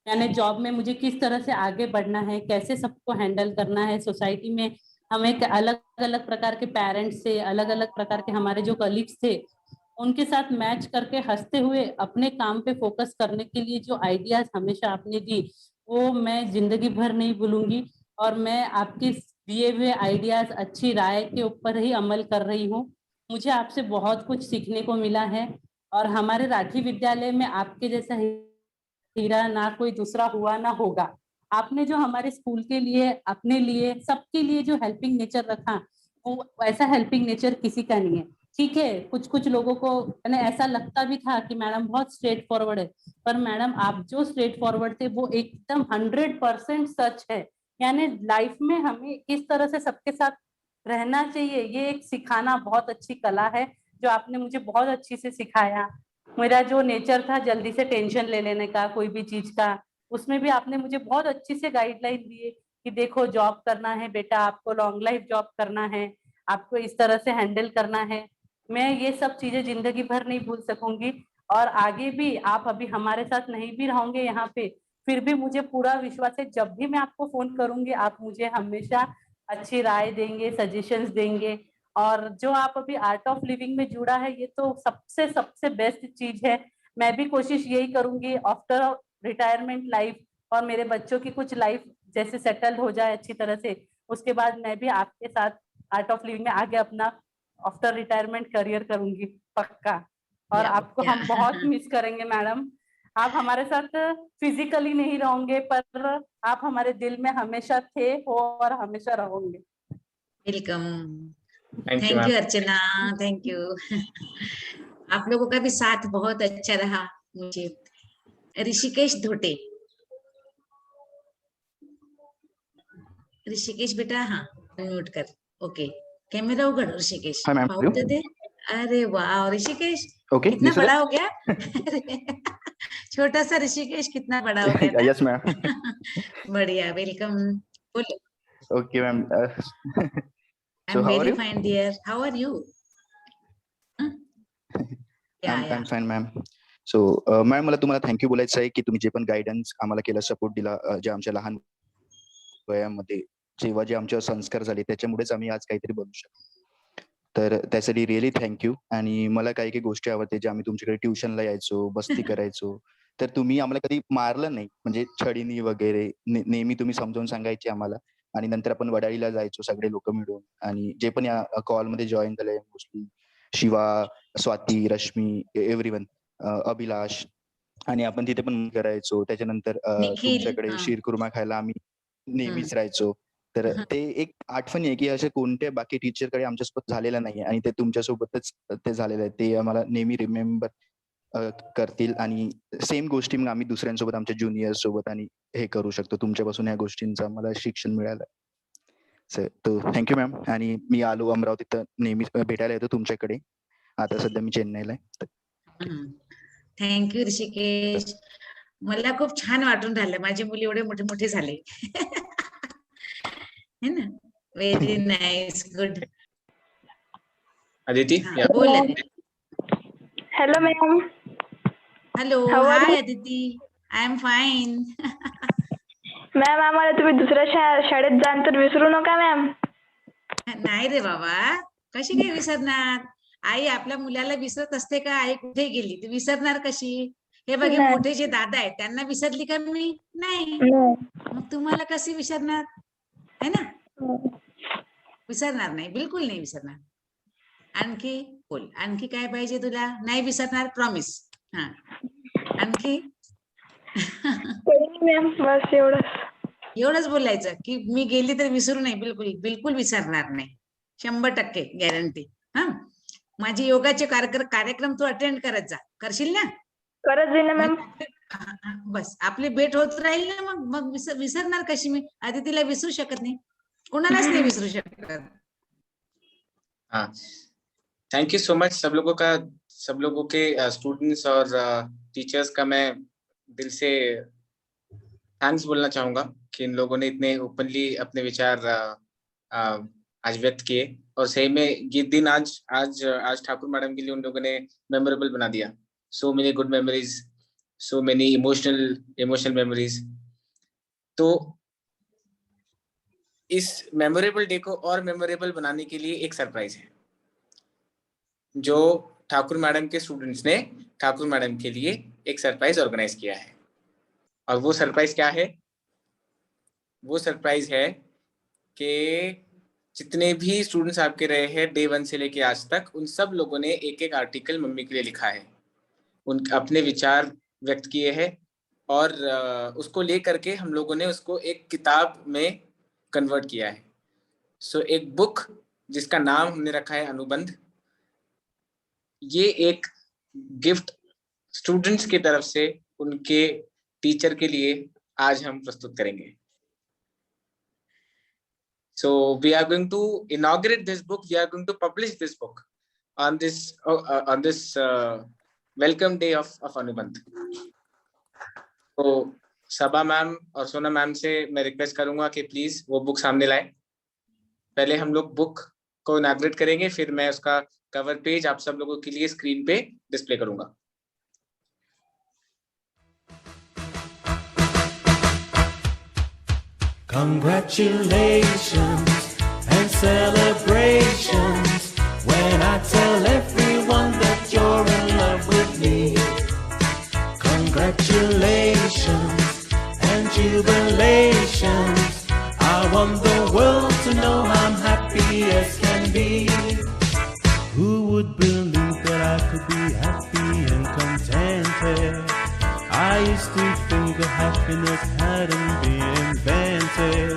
यानी जॉब में मुझे किस तरह से आगे बढ़ना है, कैसे सबको हैंडल करना है, सोसाइटी में हमें अलग अलग प्रकार के पेरेंट्स से, अलग अलग प्रकार के हमारे जो कलीग्स थे, उनके साथ मैच करके हंसते हुए अपने काम पे फोकस करने के लिए जो आइडियाज हमेशा आपने दी, वो मैं जिंदगी भर नहीं भूलूंगी. और मैं आपके दिए हुए आइडियाज, अच्छी राय के ऊपर ही अमल कर रही हूँ. मुझे आपसे बहुत कुछ सीखने को मिला है. और हमारे राठी विद्यालय में आपके जैसा हीरा ना कोई दूसरा हुआ ना होगा. आपने जो हमारे स्कूल के लिए, अपने लिए, सबके लिए जो हेल्पिंग नेचर रखा, वो ऐसा हेल्पिंग नेचर किसी का नहीं है. ठीक है, कुछ लोगों को ऐसा लगता भी था कि मैडम बहुत स्ट्रेट फॉरवर्ड है, पर मैडम आप जो स्ट्रेट फॉरवर्ड थे वो एकदम 100% सच है. यानी लाइफ में हमें किस तरह से सबके साथ रहना चाहिए, ये एक सिखाना बहुत अच्छी कला है, जो आपने मुझे बहुत अच्छी से सिखाया. मेरा जो नेचर था जल्दी से टेंशन ले लेने का कोई भी चीज का, उसमें भी आपने मुझे बहुत अच्छी से गाइडलाइन दिए कि देखो जॉब करना है बेटा, आपको लॉन्ग लाइफ जॉब करना है, आपको इस तरह से हैंडल करना है. मैं ये सब चीजें जिंदगी भर नहीं भूल सकूंगी. और आगे भी आप अभी हमारे साथ नहीं भी रहोगे यहाँ पे, फिर भी मुझे पूरा विश्वास है जब भी मैं आपको फोन करूंगी आप मुझे हमेशा अच्छी राय देंगे, सजेशंस देंगे. और जो आप अभी आर्ट ऑफ लिविंग में जुड़ा है, ये तो सबसे बेस्ट चीज है. मैं भी कोशिश यही करूंगी आफ्टर रिटायरमेंट लाइफ, और मेरे बच्चों की कुछ लाइफ जैसे सेटल्ड हो जाए अच्छी तरह से, उसके बाद मैं भी आपके साथ आर्ट ऑफ लिविंग में आगे अपना आफ्टर रिटायरमेंट करियर करूंगी पक्का. और आपको हम बहुत मिस करेंगे मैडम. आप हमारे साथ फिजिकली नहीं रहोगे, पर आप हमारे दिल में हमेशा थे, हो और हमेशा रहोगे. Welcome. Thank you Archana, thank you. आप लोगों का भी साथ बहुत अच्छा रहा मुझे. ऋषिकेश धोटे. ऋषिकेश बेटा, हाँ म्यूट कर. ओके, कैमरा उगड़ ऋषिकेश. अरे वाह ऋषिकेश, ओके, कितना बड़ा हो गया. छोटा सा ऋषिकेश कितना बड़ा हो गया. Yes ma'am. बढ़िया, वेलकम. बोलो. Okay ma'am. I'm very fine dear. How are you? I'm fine ma'am. So ma'am मला तुम्हाला थँक्यू बोलायचं आहे की तुम्ही जे पण गायडन्स आम्हाला केला, सपोर्ट दिला, जे आमच्या लहान वयामध्ये जेव्हा जे आमच्यावर संस्कार झाले त्याच्यामुळेच आम्ही आज काहीतरी बनू शकतो. तर त्यासाठी रिअली थँक्यू. आणि मला काही काही गोष्टी आवडते, जे आम्ही तुमच्याकडे ट्युशनला यायचो, मस्ती करायचो, तर तुम्ही आम्हाला कधी मारलं नाही, म्हणजे छडीनी वगैरे. नेहमी तुम्ही समजावून सांगायचे आम्हाला. आणि नंतर आपण वडाळीला जायचो सगळे लोक मिळून. आणि जे पण या कॉलमध्ये जॉईन झाले, मोस्टली शिवा, स्वाती, रश्मी, एव्हरीवन, अभिलाष, आणि आपण तिथे पण करायचो. त्याच्यानंतर तुमच्याकडे शीरकुर्मा खायला आम्ही नेहमीच राहायचो. तर ते एक आठवणी आहे की असे कोणत्या बाकी टीचरकडे आमच्यासोबत झालेलं नाही, आणि ते तुमच्यासोबतच ते झालेलं आहे. ते आम्हाला नेहमी रिमेंबर करतील. आणि सेम गोष्टी मग आम्ही दुसऱ्यांसोबत, आमच्या ज्युनियर सोबत आणि हे करू शकतो. तुमच्यापासून या गोष्टींचं आम्हाला शिक्षण मिळालं. सर तो थँक्यू मॅम. आणि मी आलो अमरावतीत, नेहमी भेटायला येतो तुमच्याकडे. आता सध्या मी चेन्नईला आहे. थँक्यू ऋषिकेश. मला खूप छान वाटून राहिलं, माझी मुली एवढे मोठे मोठे झाले. है ना, व्हेरी नाईस, गुड. अदिति, बोल. Hello ma'am. Hello, hi Aditi. I am fine. Ma'am आम्हाला तुम्ही दुसऱ्या शाळेत जाण तर विसरू नका मॅम. नाही रे बाबा, कशी काय विसरणार? आई आपल्या मुलाला विसरत असते का? आई कुठे गेली ती विसरणार कशी? हे बघे, मोठे जे दादा आहेत त्यांना विसरली का मी? नाही. मग तुम्हाला कशी विसरणार, है ना? विसरणार नाही, बिलकुल नाही विसरणार. आणखी बोल, आणखी काय पाहिजे तुला? नाही विसरणार, प्रॉमिस. हा, आणखी? मॅम बस एवढंच बोलायचं की मी गेली तर विसरू नाही, बिलकुल बिलकुल विसरणार नाही, 100% गॅरंटी. हा, माझे योगाचे कार्यक्रम तू अटेंड करत जा, करशील ना? करत जाईन मॅम. बस आपली भेट होत राहील ना, मग विसरणार कशी मी? अदितीला विसरू शकत नाही, कोणालाच नाही विसरू शकत. हाँ, थैंक यू सो मच सब लोगों के स्टूडेंट्स और टीचर्स का मैं दिल से थैंक्स बोलना चाहूंगा कि इन लोगों ने इतने ओपनली अपने विचार आज व्यक्त किए, और सही में ये दिन आज ठाकुर मैडम के लिए उन लोगों ने मेमोरेबल बना दिया. So many good memories, so many emotional memories. तो इस मेमोरेबल डे को और मेमोरेबल बनाने के लिए एक सरप्राइज है जो ठाकुर मैडम के स्टूडेंट्स ने ठाकुर मैडम के लिए एक सरप्राइज ऑर्गेनाइज किया है. और वो सरप्राइज क्या है? वो सरप्राइज है कि जितने भी स्टूडेंट्स आपके रहे हैं डे 1 से लेके आज तक, उन सब लोगों ने एक एक आर्टिकल मम्मी के लिए लिखा है, उन अपने विचार व्यक्त किए हैं, और उसको लेकर के हम लोगों ने उसको एक किताब में कन्वर्ट किया है. सो एक बुक जिसका नाम हमने रखा है अनुबंध. ये एक गिफ्ट स्टूडेंट्स की तरफ से उनके टीचर के लिए आज हम प्रस्तुत करेंगे. So we are going to inaugurate this book. We are going to publish this book on this welcome day of Anubandh. तो सबा मैम और सोना मैम से मैं रिक्वेस्ट करूंगा कि प्लीज वो बुक सामने लाए. पहले हम लोग बुक को इनाग्रेट करेंगे, फिर मैं उसका कवर पेज आप सब लोगों के लिए स्क्रीन पे डिस्प्ले करूंगा. Congratulations and celebrations when I tell everyone that you're in love with me. Congratulations and jubilations. I want the world to know I'm happy as can be. Who would believe that I could be happy and contented? I used to think that happiness hadn't been invented,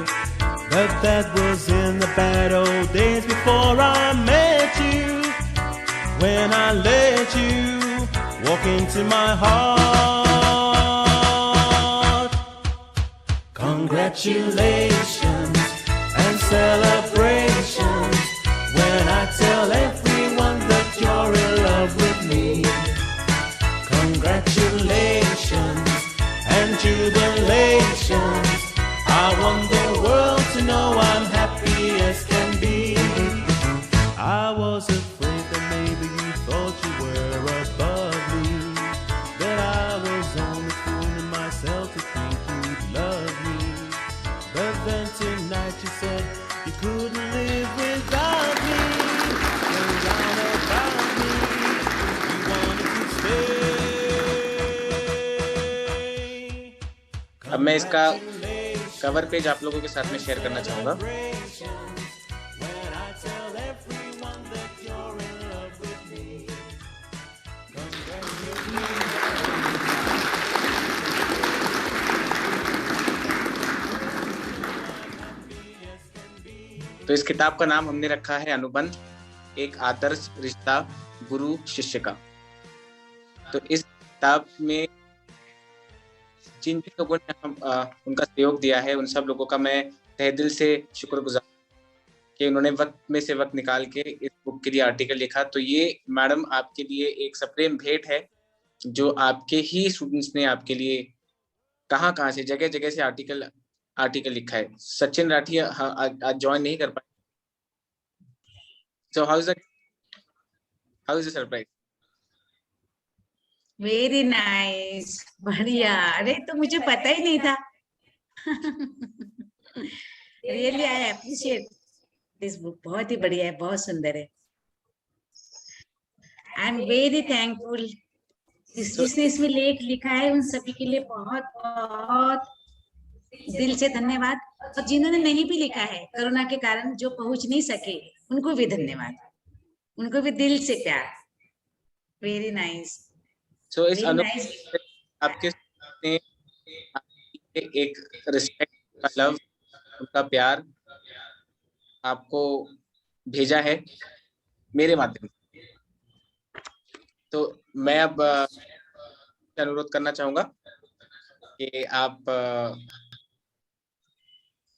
but that was in the bad old days before I met you. When I let you walk into my heart. Congratulations and celebrations when I tell everyone that you're in love with me. Congratulations and jubilations. I want the world to know I'm happy as can be. I was afraid that maybe you thought you were above me, that I was only fooling myself to think you'd love me. But then tonight you said you couldn't live without me. You're round about me, you wanted to stay. अब मैं इसका cover page आप लोगों के साथ में share करना चाहूंगा. तो इस किताब का नाम हमने रखा है अनुबंध, एक आदर्श रिश्ता गुरु शिष्य का. तो इस किताब में जिन भी लोगों ने उनका सहयोग दिया है, उन सब लोगों का मैं तहे दिल से शुक्रगुजार कि उन्होंने वक्त में से वक्त निकाल के इस बुक के लिए आर्टिकल लिखा। तो ये मैडम आपके लिए एक सप्रेम भेंट है, जो आपके ही स्टूडेंट्स ने आपके लिए कहाँ से जगह जगह से आर्टिकल लिखा है। सचिन राठी आज ज्वाइन नहीं कर पाए। So how is the surprise? Very nice, बढ़िया। अरे तो मुझे पता ही नहीं था। Really I appreciate this book, बहुत ही बढ़िया है, बहुत सुंदर है। I am very thankful. जिसने इसमें लेख लिखा है उन सभी के लिए बहुत बहुत दिल से धन्यवाद, और जिन्होंने नहीं भी लिखा है कोरोना के कारण जो पहुंच नहीं सके उनको भी धन्यवाद, उनको भी दिल से प्यार। Very nice. So इस अनुभव आपके ने एक रिस्पेक्ट का लव, उनका प्यार आपको भेजा है मेरे माध्यम से। तो मैं अब अनुरोध करना चाहूंगा कि आप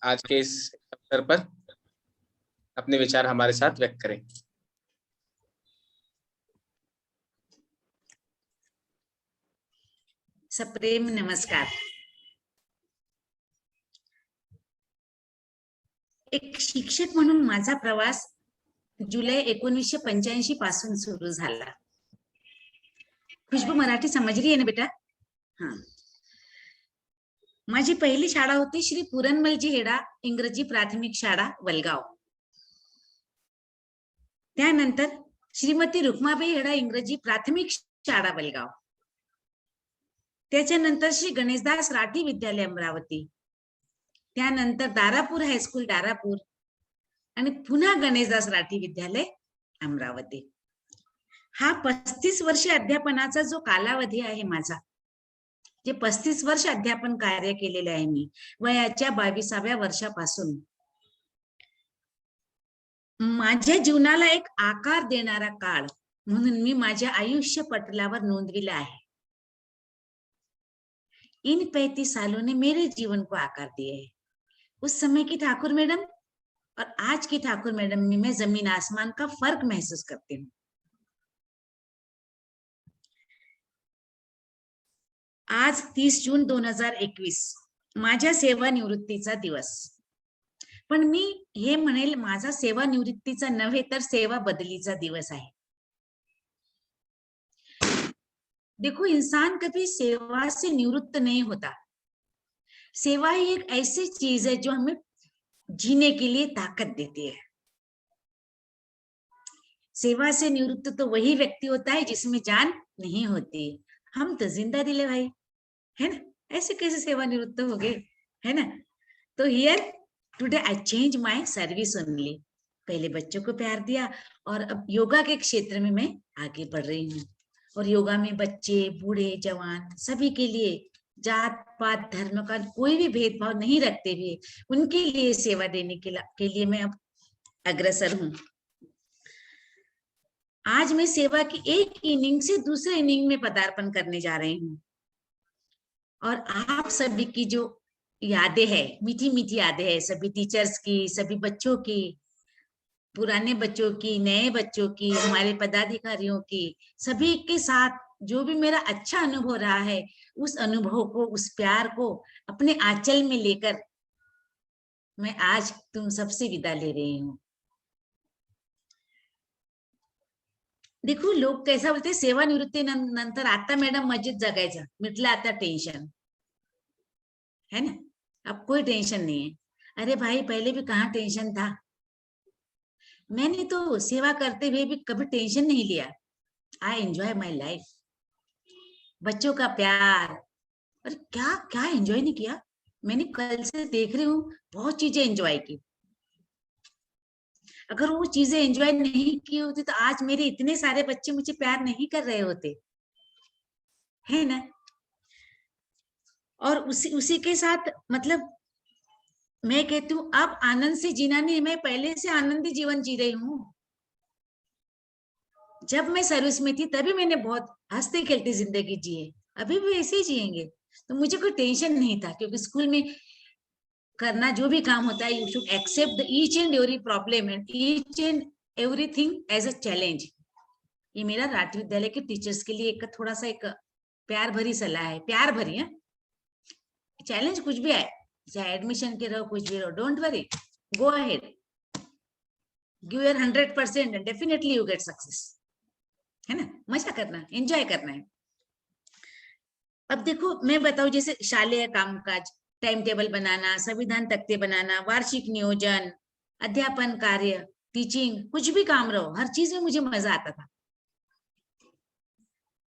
आज के इस अवसर पर अपने विचार हमारे साथ व्यक्त करें। सप्रेम नमस्कार। एक शिक्षक म्हणून माझा प्रवास जुलै 1985 पासून सुरू झाला। खुशबू मराठी समजली आहे ना बेटा? हाँ, माझी पहिली शाळा होती श्री पुरणमलजी हेडा इंग्रजी प्राथमिक शाळा वलगाव। त्यानंतर श्रीमती रुक्माबाई हेडा इंग्रजी प्राथमिक शाळा वलगाव। त्याच्यानंतर श्री गणेशदास राठी विद्यालय अमरावती, त्यानंतर दारापूर हायस्कूल दारापूर, आणि पुन्हा गणेशदास राठी विद्यालय अमरावती। हा 35 वर्ष अध्यापनाचा जो कालावधी आहे माझा, जे 35 वर्ष अध्यापन कार्य केलेले आहे मी वयाच्या 22व्या वर्षापासून, माझ्या जीवनाला एक आकार देणारा काळ म्हणून मी माझ्या आयुष्य पटलावर नोंदविला है। इन 35 सालों ने मेरे जीवन को आकार दिया है। उस समय की ठाकुर मैडम और आज की ठाकुर मैडम में मैं जमीन आसमान का फर्क महसूस करती हूँ। आज 30 जून 2021 माझ्या सेवानिवृत्तीचा दिवस, पण मी हे म्हणेल माझा सेवानिवृत्तीचा नव्हे तर सेवा बदलीचा दिवस आहे। देखो, इंसान कभी सेवा से निवृत्त नहीं होता। सेवा ही एक ऐसी चीज है जो हमें जीने के लिए ताकत देती है। सेवा से निवृत्त तो वही व्यक्ति होता है जिसमें जान नहीं होती। हम तो जिंदा दिले भाई, है ना? ऐसे कैसे सेवा निवृत्त हो गए, है ना? तो here today I change my service only. पहले बच्चों को प्यार दिया और अब योगा के क्षेत्र में मैं आगे बढ़ रही हूँ, और योगा में बच्चे बूढ़े जवान सभी के लिए जात पात धर्म का कोई भी भेदभाव नहीं रखते हुए उनके लिए सेवा देने के लिए मैं अब अग्रसर हूँ। आज मैं सेवा की एक इनिंग से दूसरे इनिंग में पदार्पण करने जा रही हूँ, और आप सभी की जो यादें हैं, मीठी मीठी यादें हैं, सभी टीचर्स की, सभी बच्चों की, पुराने बच्चों की, नए बच्चों की, हमारे पदाधिकारियों की, सभी के साथ जो भी मेरा अच्छा अनुभव रहा है, उस अनुभव को, उस प्यार को अपने आंचल में लेकर मैं आज तुम सबसे विदा ले रही हूँ। देखो, लोग कैसा बोलते, सेवानिवृत्ती नंतर आता मॅडम मजेत जगायचं, मिटलं आता टेंशन, है ना? अब कोई टेंशन नहीं है। अरे भाई, पहले भी कहाँ टेंशन था। मैंने तो सेवा करते हुए भी कभी टेंशन नहीं लिया। I enjoy my life. बच्चों का प्यार, और क्या क्या एंजॉय नहीं किया। मैंने कल से देख रही हूँ, बहुत चीजें एंजॉय की। अगर वो चीजें एंजॉय नहीं की होती तो आज मेरे इतने सारे बच्चे मुझे प्यार नहीं कर रहे होते, है ना? और उसी के साथ मतलब मैं कहती हूँ, अब आनंद से जीना नहीं, मैं पहले से आनंदी जीवन जी रही हूँ। जब मैं सर्विस में थी तभी मैंने बहुत हंसते खेलते जिंदगी जी है, अभी भी ऐसे ही जिएंगे। तो मुझे कोई टेंशन नहीं था, क्योंकि स्कूल में करना जो भी काम होता है, you should accept the each and every problem and each and everything as a challenge. ये मेरा राठी विद्यालय के टीचर्स के लिए एक थोड़ा सा एक प्यार भरी सलाह है, प्यार भरी है। चैलेंज कुछ भी आए, चाहे एडमिशन के रहो, कुछ भी रहो, don't worry, go ahead, give your 100% and definitely you get success, है ना। मजा करना, एंजॉय करना है। अब देखो मैं बताऊं, जैसे शालेय कामकाज, टाइम टेबल बनाना, संविधान तख्ते बनाना, वार्षिक नियोजन, अध्यापन कार्य, टीचिंग, कुछ भी काम रहो, हर चीज में मुझे मजा आता था।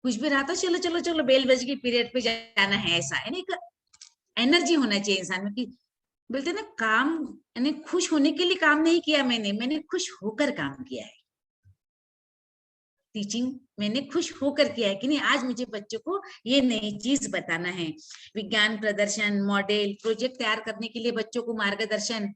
कुछ भी रहा था, चलो चलो चलो बेल बज गई, पीरियड पे जाना है, ऐसा यानी एक एनर्जी होना चाहिए इंसान में कि बोलते ना, काम यानी खुश होने के लिए काम नहीं किया मैंने खुश होकर काम किया है। टीचिंग मैंने खुश होकर किया है कि नहीं, आज मुझे बच्चों को ये नई चीज बताना है। विज्ञान प्रदर्शन, मॉडल, प्रोजेक्ट तैयार करने के लिए बच्चों को मार्गदर्शन,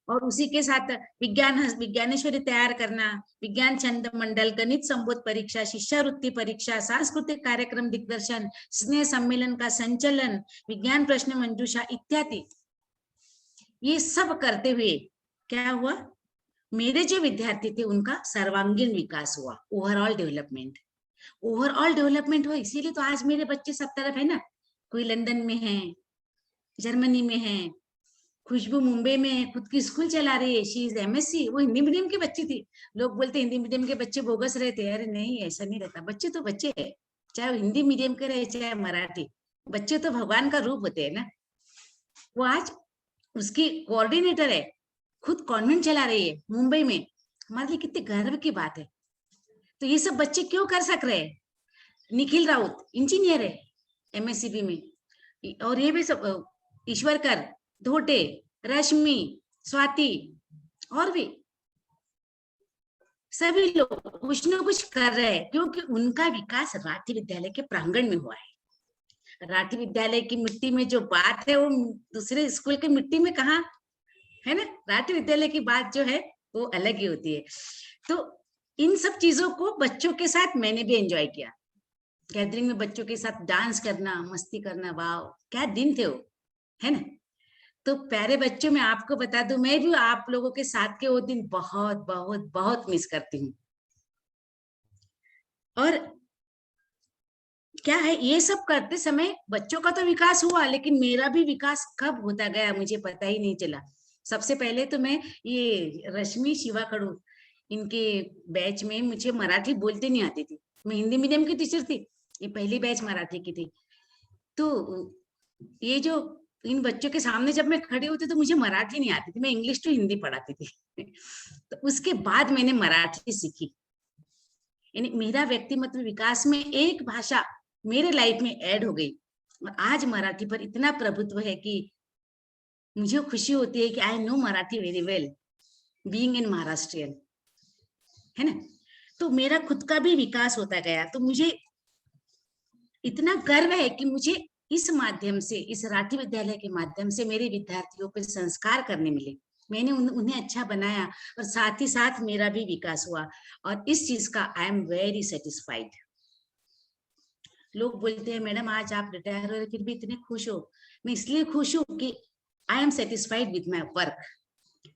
और उसी के साथ विज्ञानेश्वरी तैयार करना, विज्ञान छंद मंडल, गणित संबोध परीक्षा, शिष्यवृत्ति परीक्षा, सांस्कृतिक कार्यक्रम दिग्दर्शन, स्नेह सम्मेलन का संचालन, विज्ञान प्रश्न मंजूषा इत्यादि। ये सब करते हुए क्या हुआ, मेरे जो विद्यार्थी थे उनका सर्वांगीण विकास हुआ, ओवरऑल डेवलपमेंट हुआ। इसीलिए तो आज मेरे बच्चे सब तरफ है ना, कोई लंदन में है, जर्मनी में है, खुशबू मुंबई में खुद की स्कूल चला रही है, शी इज MSc। वो हिंदी मीडियम की बच्ची थी, लोग बोलते हिंदी मीडियम के बच्चे बोगस रहते हैं, अरे नहीं, ऐसा नहीं रहता। बच्चे तो बच्चे है, चाहे वो हिंदी मीडियम के रहे चाहे मराठी, बच्चे तो भगवान का रूप होते हैं ना। वो आज उसकी कोऑर्डिनेटर है, खुद कॉन्वेंट चला रही है मुंबई में, हमारे लिए कितने गर्व की बात है। तो ये सब बच्चे क्यों कर सक रहे हैं। निखिल राउत इंजीनियर है MSCB में, और ये भी सब, ईश्वरकर, धोटे, रश्मि, स्वाति, और भी सभी लोग कुछ न कुछ कर रहे हैं, क्योंकि उनका विकास राठी विद्यालय के प्रांगण में हुआ है। राठी विद्यालय की मिट्टी में जो बात है वो दूसरे स्कूल की मिट्टी में कहाँ है ना। राठी विद्यालय की बात जो है वो अलग ही होती है। तो इन सब चीजों को बच्चों के साथ मैंने भी एंजॉय किया। गैदरिंग में बच्चों के साथ डांस करना, मस्ती करना, वाह क्या दिन थे वो, है ना। तो प्यारे बच्चों, मैं आपको बता दूं, मैं भी आप लोगों के साथ के वो दिन बहुत बहुत बहुत मिस करती हूँ। और क्या है, ये सब करते समय बच्चों का तो विकास हुआ, लेकिन मेरा भी विकास कब होता गया मुझे पता ही नहीं चला। सबसे पहले तो मैं ये रश्मि शिवा कड़ू इनके बैच में मुझे मराठी बोलते नहीं आती थी। मैं हिंदी मीडियम की टीचर थी, ये पहली बैच मराठी की थी। तो ये जो इन बच्चों के सामने जब मैं खड़ी होती तो मुझे मराठी नहीं आती थी, मैं इंग्लिश टू हिंदी पढ़ाती थी। तो उसके बाद मैंने मराठी सीखी। यानी मेरा व्यक्तिमत्व विकास में एक भाषा मेरे लाइफ में ऐड हो गई, और आज मराठी पर इतना प्रभुत्व है कि मुझे खुशी होती है कि I know Marathi very well, being in Maharashtrian, है ना। तो मेरा खुद का भी विकास होता गया। तो मुझे इतना गर्व है कि मुझे इस माध्यम से, इस राठी विद्यालय के माध्यम से मेरे विद्यार्थियों पर संस्कार करने मिले। मैंने उन्हें अच्छा बनाया, और साथ ही साथ मेरा भी विकास हुआ, और इस चीज का आई एम वेरी सेटिस्फाइड। लोग बोलते हैं मैडम आज आप रिटायर हो रहे फिर भी इतने खुश हो। मैं इसलिए खुश हूँ कि I am satisfied with my work.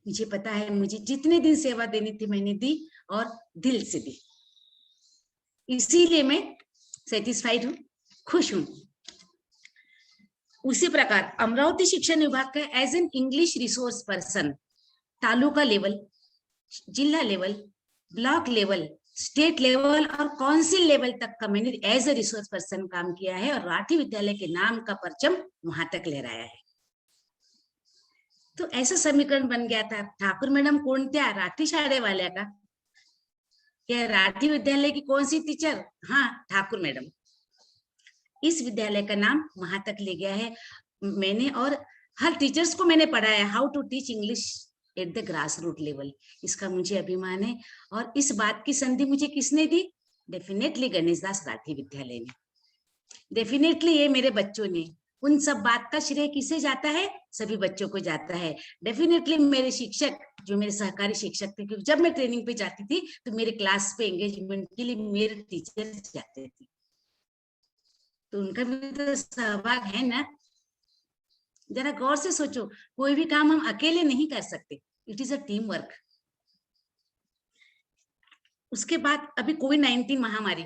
मुझे पता है मुझे जितने दिन सेवा देनी थी मैंने दी, और दिल से दी, इसीलिए मैं सेटिस्फाइड हूँ, खुश हूँ। उसी प्रकार अमरावती शिक्षण विभाग का as an English resource person taluka level, जिला level, block level, state level और काउंसिल लेवल तक का मैंने एज ए रिसोर्स पर्सन काम किया है, और राठी विद्यालय के नाम का परचम वहां तक लहराया है। तो ऐसा समीकरण बन गया था, ठाकुर मैडम कोणत्या, राठी शाळेवाल्या का, या राठी विद्यालय की कौन सी टीचर, हाँ ठाकुर मैडम। इस विद्यालय का नाम वहां तक ले गया है मैंने, और हर टीचर्स को मैंने पढ़ाया how to teach English at the grass root level. इसका मुझे अभिमान है, और इस बात की संधि मुझे किसने दी, डेफिनेटली गणेशदास राठी विद्यालय ने, डेफिनेटली ये मेरे बच्चों ने। उन सब बात का श्रेय किसे जाता है, सभी बच्चों को जाता है। डेफिनेटली मेरे शिक्षक, जो मेरे सहकारी शिक्षक थे, क्योंकि जब मैं ट्रेनिंग पे जाती थी तो मेरे क्लास पे एंगेजमेंट के लिए मेरे टीचर जाते थे, तो उनका भी तो सहभाग है ना। जरा गौर से सोचो, कोई भी काम हम अकेले नहीं कर सकते, it is a team work. उसके बाद अभी कोविड-19 महामारी,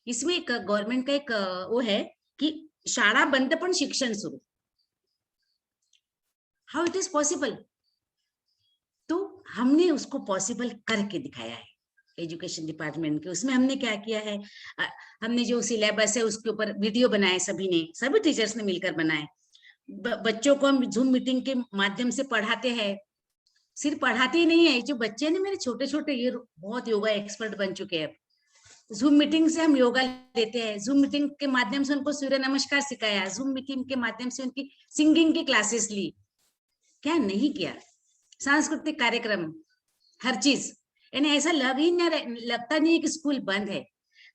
इसमें एक गवर्नमेंट का एक वो है कि शाळा बंद पण शिक्षण सुरू। How it is possible? तो हमने उसको पॉसिबल करके दिखाया है एजुकेशन डिपार्टमेंट के। उसमें हमने क्या किया है, हमने जो सिलेबस है उसके ऊपर वीडियो बनाए, सभी टीचर्स ने मिलकर बनाए। बच्चों को हम जूम मीटिंग के माध्यम से पढ़ाते हैं। सिर्फ पढ़ाते ही नहीं है, जो बच्चे ने मेरे छोटे छोटे ये बहुत योगा एक्सपर्ट बन चुके हैं। जूम मीटिंग से हम योगा लेते हैं, जूम मीटिंग के माध्यम से उनको सूर्य नमस्कार सिखाया, जूम मीटिंग के माध्यम से उनकी सिंगिंग की क्लासेस ली। क्या नहीं किया, सांस्कृतिक कार्यक्रम, हर चीज, यानी ऐसा लगता नहीं है कि स्कूल बंद है।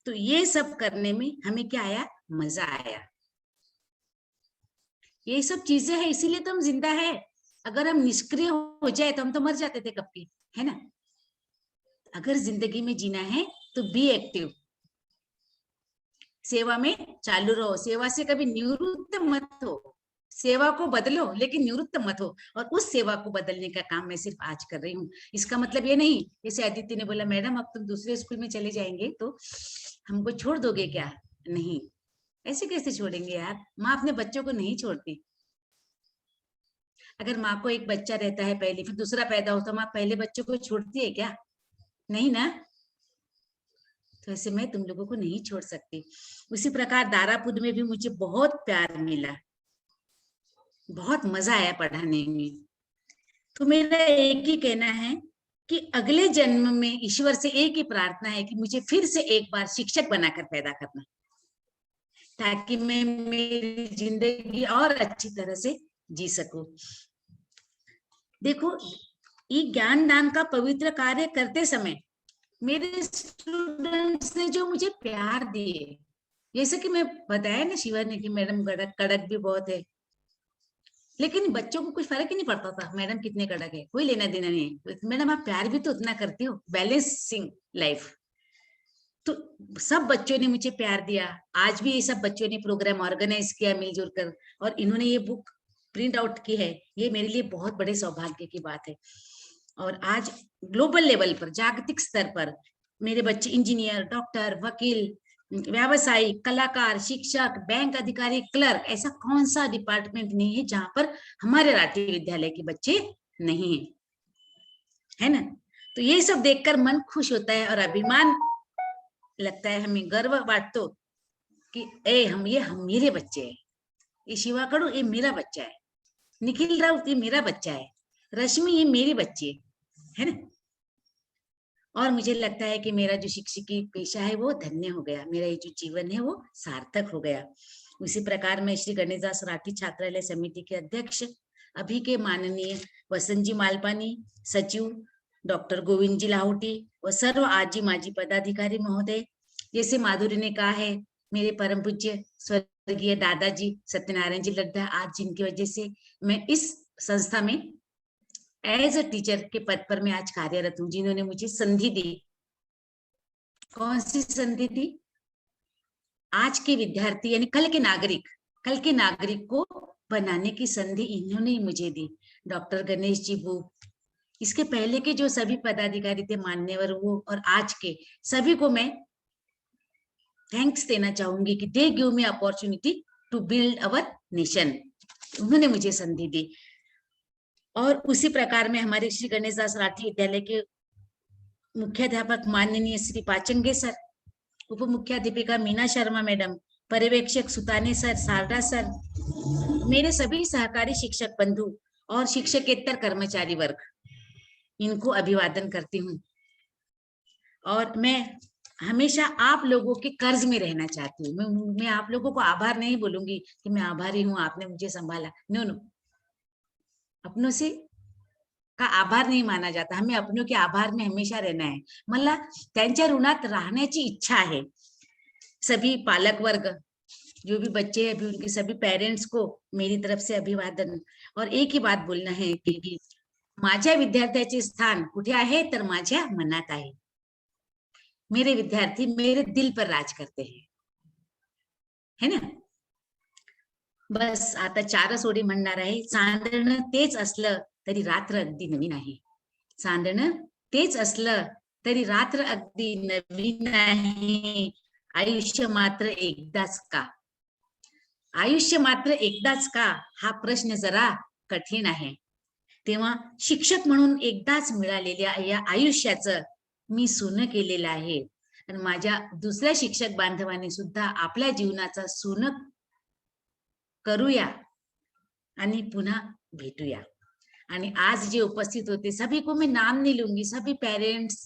तो ये सब करने में हमें क्या आया, मजा आया। ये सब चीजें हैं, इसीलिए तो हम जिंदा है। अगर हम निष्क्रिय हो जाए तो हम तो मर जाते थे कब की, है ना। अगर जिंदगी में जीना है तो बी एक्टिव, सेवा में चालू रहो, सेवा से कभी निवृत्त मत हो। सेवा को बदलो लेकिन निवृत्त मत हो, और उस सेवा को बदलने का काम मैं सिर्फ आज कर रही हूँ। इसका मतलब ये नहीं, जैसे अदिति ने बोला मैडम अब तुम दूसरे स्कूल में चले जाएंगे तो हमको छोड़ दोगे क्या? नहीं, ऐसे कैसे छोड़ेंगे यार, माँ अपने बच्चों को नहीं छोड़ती। अगर माँ को एक बच्चा रहता है पहले, फिर दूसरा पैदा होता, माँ पहले बच्चों को छोड़ती है क्या? नहीं ना। तो ऐसे मैं तुम लोगों को नहीं छोड़ सकती। उसी प्रकार दारापुद में भी मुझे बहुत प्यार मिला, बहुत मजा आया पढ़ाने में। तो मेरा एक ही कहना है कि अगले जन्म में ईश्वर से एक ही प्रार्थना है कि मुझे फिर से एक बार शिक्षक बनाकर पैदा करना, ताकि मैं मेरी जिंदगी और अच्छी तरह से जी सकूं। देखो, ये ज्ञान दान का पवित्र कार्य करते समय मेरे स्टूडेंट्स ने जो मुझे प्यार दिए, जैसे कि मैं बताया ना शिवा ने कि मैडम कड़क भी बहुत है, लेकिन बच्चों को कुछ फर्क ही नहीं पड़ता था मैडम कितने कड़क है, कोई लेना देना नहीं। मैडम आप प्यार भी तो उतना करती हो, बैलेंसिंग लाइफ। तो सब बच्चों ने मुझे प्यार दिया। आज भी ये सब बच्चों ने प्रोग्राम ऑर्गेनाइज किया मिलजुल कर, और इन्होंने ये बुक प्रिंट आउट की है। ये मेरे लिए बहुत बड़े सौभाग्य की बात है। और आज ग्लोबल लेवल पर, जागतिक स्तर पर मेरे बच्चे इंजीनियर, डॉक्टर, वकील, व्यवसायी, कलाकार, शिक्षक, बैंक अधिकारी, क्लर्क, ऐसा कौन सा डिपार्टमेंट नहीं है जहां पर हमारे राष्ट्रीय विद्यालय के बच्चे नहीं है, है ना। तो ये सब देखकर मन खुश होता है और अभिमान लगता है, हमें गर्व बांटतो कि हम मेरे बच्चे हैं। ये शिवा कड़ू ये मेरा बच्चा है, निखिल राउत ये मेरा बच्चा है, रश्मि ये मेरी बच्ची है ना। और मुझे लगता है कि मेरा जो शिक्षकी पेशा है वो धन्य हो गया, मेरा ये जो जीवन है वो सार्थक हो गया। उसी प्रकार मैं श्री गणेशदास राठी छात्रालय समिति के अध्यक्ष अभी के माननीय वसंत जी मालपानी, सचिव डॉक्टर गोविंद जी लाहौटी व सर्व आजी माजी पदाधिकारी महोदय, जैसे माधुरी ने कहा है, मेरे परम पूज्य स्वर्गीय दादाजी सत्यनारायण जी लड्ढा, आज जिनकी वजह से मैं इस संस्था में एज अ टीचर के पद पर मैं आज कार्यरत हूँ, जिन्होंने मुझे संधि दी। कौन सी संधि दी? आज के विद्यार्थी यानी कल के नागरिक को बनाने की संधि इन्होंने मुझे दी। डॉक्टर गणेश जी बुक, इसके पहले के जो सभी पदाधिकारी थे मान्यवर वो, और आज के सभी को मैं थैंक्स देना चाहूंगी कि they give me opportunity to build our nation. उन्होंने मुझे संधि दी। और उसी प्रकार में हमारे श्री गणेशदास राठी विद्यालय के मुख्याध्यापक माननीय श्री पाचंगे सर, उप मुख्याध्यापिका मीना शर्मा मैडम, पर्यवेक्षक सुताने सर, सारदा सर, मेरे सभी सहकारी शिक्षक बंधु और शिक्षकेतर कर्मचारी वर्ग, इनको अभिवादन करती हूँ। और मैं हमेशा आप लोगों के कर्ज में रहना चाहती हूँ। मैं आप लोगों को आभार नहीं बोलूंगी कि मैं आभारी हूँ, आपने मुझे संभाला, नो। अपनों से का आभार नाही माना जाता, हमें अपनों के आभार में हमेशा रहना है। मला त्यांच्या ऋणात राहण्याची इच्छा है। सभी पालक वर्ग, जो भी बच्चे हैं, अभी उनके सभी पेरेंट्स को मेरी तरफ से अभिवादन। और एक ही बात बोलना है की माझ्या विद्यार्थ्याचे स्थान कुठे आहे तर माझ्या मनात आहे। मेरे विद्यार्थी मेरे दिल पर राज करते हैं, है ना। बस आता 4च ओळी म्हणणार आहे. चांदणं तेच असलं तरी रात्र अगदी नवीन आहे. चांदणं तेच असलं तरी रात्र अगदी नवीन आहे. आयुष्य मात्र एकदाच का? आयुष्य मात्र एकदाच का? हा प्रश्न जरा कठीण आहे. तेव्हा शिक्षक म्हणून एकदाच मिळालेल्या या आयुष्याचं मी सोनं केलेलं आहे. आणि माझ्या दुसऱ्या शिक्षक बांधवांनी सुद्धा आपल्या जीवनाचा सोनं करूया आणि पुन्हा भेटूया. आणि आज जे उपस्थित होते सभी को मैं नाम नहीं लूंगी, सभी पेरेंट्स,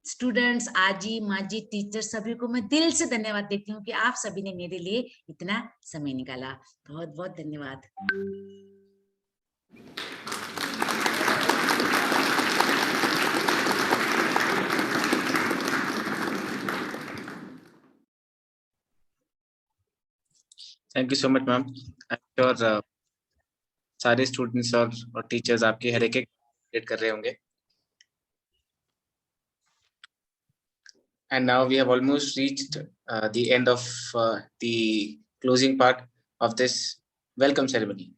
स्टूडेंट्स, आजी माजी टीचर, सभी को मैं दिल से धन्यवाद देती हूँ कि आप सभी ने मेरे लिए इतना समय निकाला. बहुत बहुत धन्यवाद. Thank you so much ma'am. I am sure सारे स्टूडेंट्स और टीचर्स आपके हर एक कर रहे होंगे. And now we have almost reached the end of the closing part of this welcome ceremony.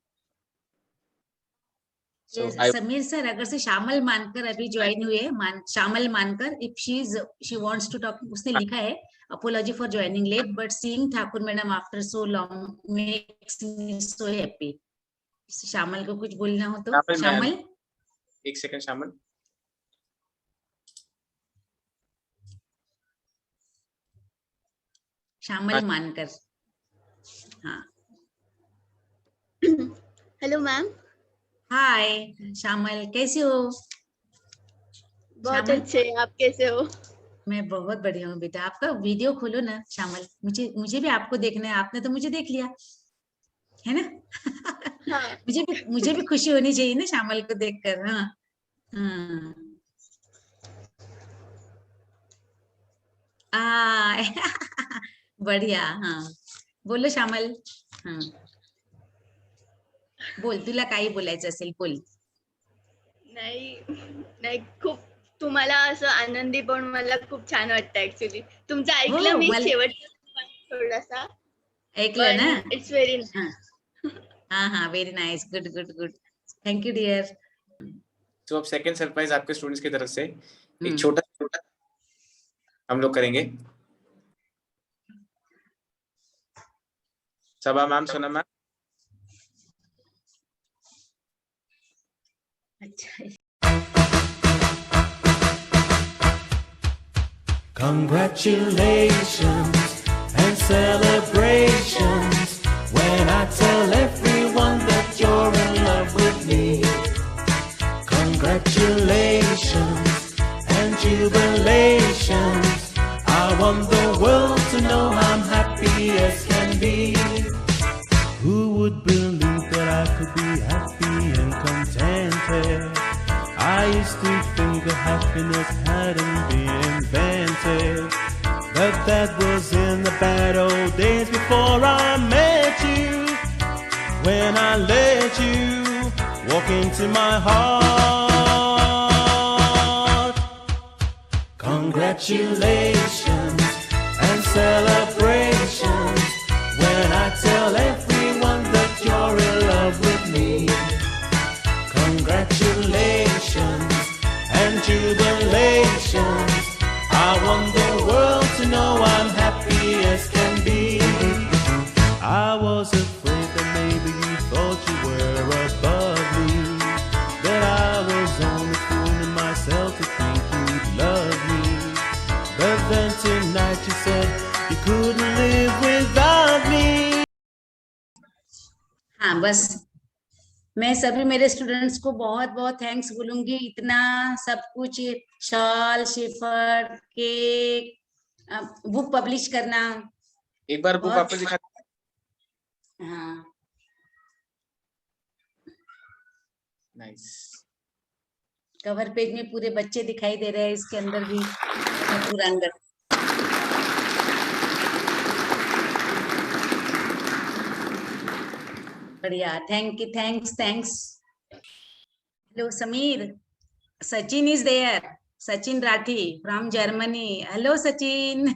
So yes, Samir sir, अगर से श्यामल मानकर अभी ज्वाइन हुए, श्यामल मानकर, if she wants to talk, उसने लिखा है apology for joining late, but seeing Thakur madam after so long makes me so happy. Shyamal को कुछ बोलना हो तो श्यामल. एक सेकंड श्यामल. श्यामल मानकर. हाँ. Hello ma'am. हाय श्यामल, कैसे हो? बहुत अच्छे. आप कैसे हो? मैं बहुत बढ़िया हूँ बेटा. आपका वीडियो खोलो ना श्यामल, मुझे भी आपको देखना है. आपने तो मुझे देख लिया है ना. हाँ. मुझे भी खुशी होनी चाहिए ना श्यामल को देखकर. हाँ. बढ़िया. हाँ बोलो श्यामल. हाँ बोल, तुला काही बोलायचं असेल बोल. नाही खूप तुम्हाला असं आनंदी पण मला खूप छान वाटतं ऍक्च्युली. तुमचं ऐकलं मी शेवटचं थोडासा ऐकलं ना. इट्स व्हेरी हाँ very nice. Good good good. Thank you dear. तो अब सेकंड सरप्राइज आपके स्टूडेंट्स की तरफ से एक छोटा हम लोग करेंगे. सबा मैम, सोना ma'am. Congratulations and celebrations when I tell everyone that you're in love with me. Congratulations and jubilations. I want the world to know I'm happy as can be. Who would believe that I could be happy and contented? I used to think that happiness hadn't been invented, but that was in the bad old days before I met you. When I let you walk into my heart. Congratulations and celebrations when I tell everyone that you're in love with me. Congratulations and jubilations. I want the world to know I'm happy as can be. I was afraid that maybe you thought you were above me, that I was only fooling myself to think you'd love me. But then tonight you said you couldn't live without me. हाँ बस मैं सभी मेरे students को बहुत बहुत thanks बोलूंगी. इतना सब कुछ, शॉल, शिफर, केक, बुक पब्लिश करना. एक बार बुक आपको दिखा. हाँ नाइस. कवर पेज में पूरे बच्चे दिखाई दे रहे हैं. इसके अंदर भी पूरा अंदर. बढ़िया. Thank you. Thanks. Hello Sameer. Sachin is there. Sachin Rathi from Germany. Hello Sachin.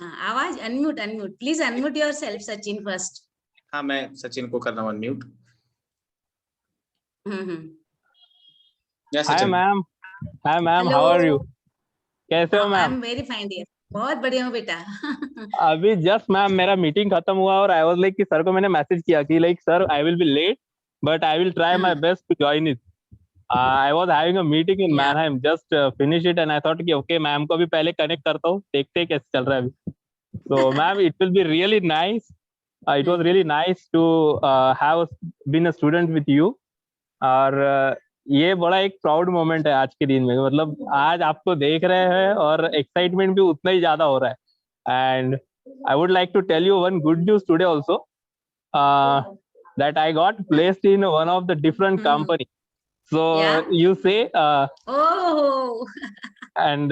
आवाज unmute please unmute yourself Sachin first. हाँ, मैं सचिन को कर रहा हूँ unmute. Hi ma'am, how are you? कैसे हो आई ma'am? Am very fine dear, बहुत बढ़िया हूँ बेटा। अभी जस्ट मैम मेरा मीटिंग खत्म हुआ और आई वाज लाइक कि सर को मैंने मैसेज किया कि like sir I will be late but I will try my best to join it. I was having a meeting in Mannheim, just finish it and I thought कि okay ma'am को भी पहले connect करता हूँ, देखते हैं कैसे चल रहा है अभी। So ma'am, it will be really nice. It was really nice to have been a student with you. और ये बड़ा एक प्राउड मोमेंट है आज के दिन में, मतलब आज आपको देख रहे हैं और एक्साइटमेंट भी उतना ही ज्यादा हो रहा है। And I would like to tell you one good news today also, that I got placed in one of the different company. So you say and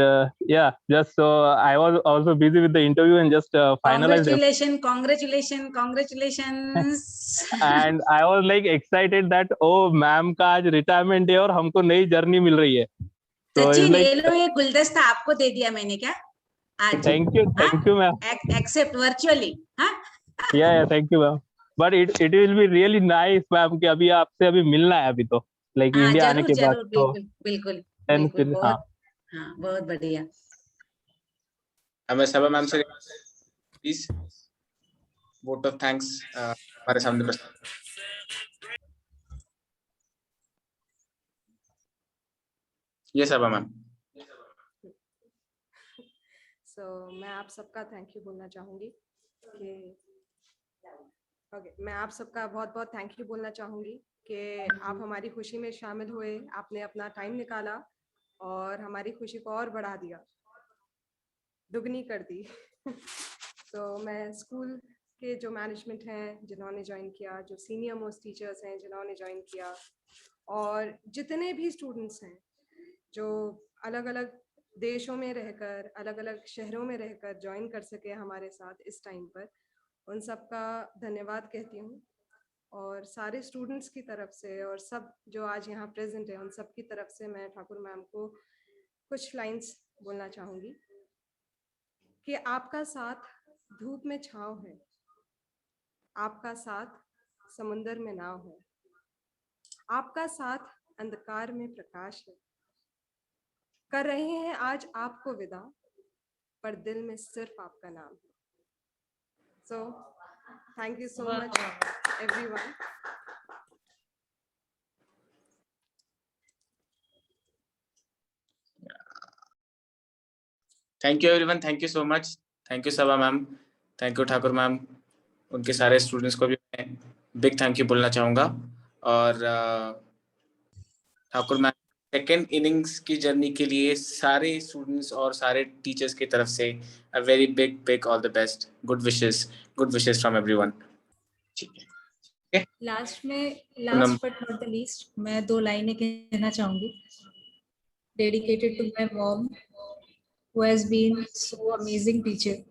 yeah, just so I was also busy with the interview and just finalized it. Congratulations. And I was like excited that oh ma'am का आज retirement है और हमको नई journey मिल रही है। So Sachin, like, ये लो, ये गुलदस्ता आपको दे दिया मैंने क्या आज? thank you ma'am. Accept virtually, हाँ? Yeah, thank you ma'am. But it will be really nice ma'am कि अभी आपसे अभी मिलना है अभी तो, like इंडिया आने के बाद तो बिल्कुल फिर हाँ बहुत बढ़िया। मैं सभा मैम से प्लीज वोट ऑफ थैंक्स हमारे सामने ये सभा मैम। मैं आप सबका थैंक यू बोलना चाहूंगी कि मैं आप सबका बहुत बहुत थैंक यू बोलना चाहूंगी कि आप हमारी खुशी में शामिल हुए, आपने अपना टाइम निकाला और हमारी खुशी को और बढ़ा दिया, दुगनी कर दी। तो मैं स्कूल के जो मैनेजमेंट हैं जिन्होंने ज्वाइन किया, जो सीनियर मोस्ट टीचर्स हैं जिन्होंने ज्वाइन किया, और जितने भी स्टूडेंट्स हैं जो अलग अलग देशों में रहकर, अलग अलग शहरों में रहकर ज्वाइन कर सके हमारे साथ इस टाइम पर, उन सब का धन्यवाद कहती हूँ। और सारे स्टूडेंट्स की तरफ से और सब जो आज यहाँ प्रेजेंट है उन सब की तरफ से मैं ठाकुर मैम को कुछ लाइंस बोलना चाहूँगी कि आपका साथ धूप में छाँव है, आपका साथ समुंदर में नाव है, आपका साथ अंधकार में प्रकाश है। कर रहे हैं आज आपको विदा, पर दिल में सिर्फ आपका नाम है। So, thank you so much, everyone. Thank you everyone, thank you so much. Thank you Sabha ma'am, thank you Thakur ma'am, उनके सारे स्टूडेंट्स को भी मैं बिग थैंक यू बोलना चाहूँगा। और ठाकुर मैम सेकेंड इनिंग्स की जर्नी के लिए सारे स्टूडेंट्स और सारे टीचर्स की तरफ से a very big all the best, good wishes from everyone. Last but not the least मैं 2 लाइनें कहना चाहूंगी, dedicated to my mom who has been so amazing teacher.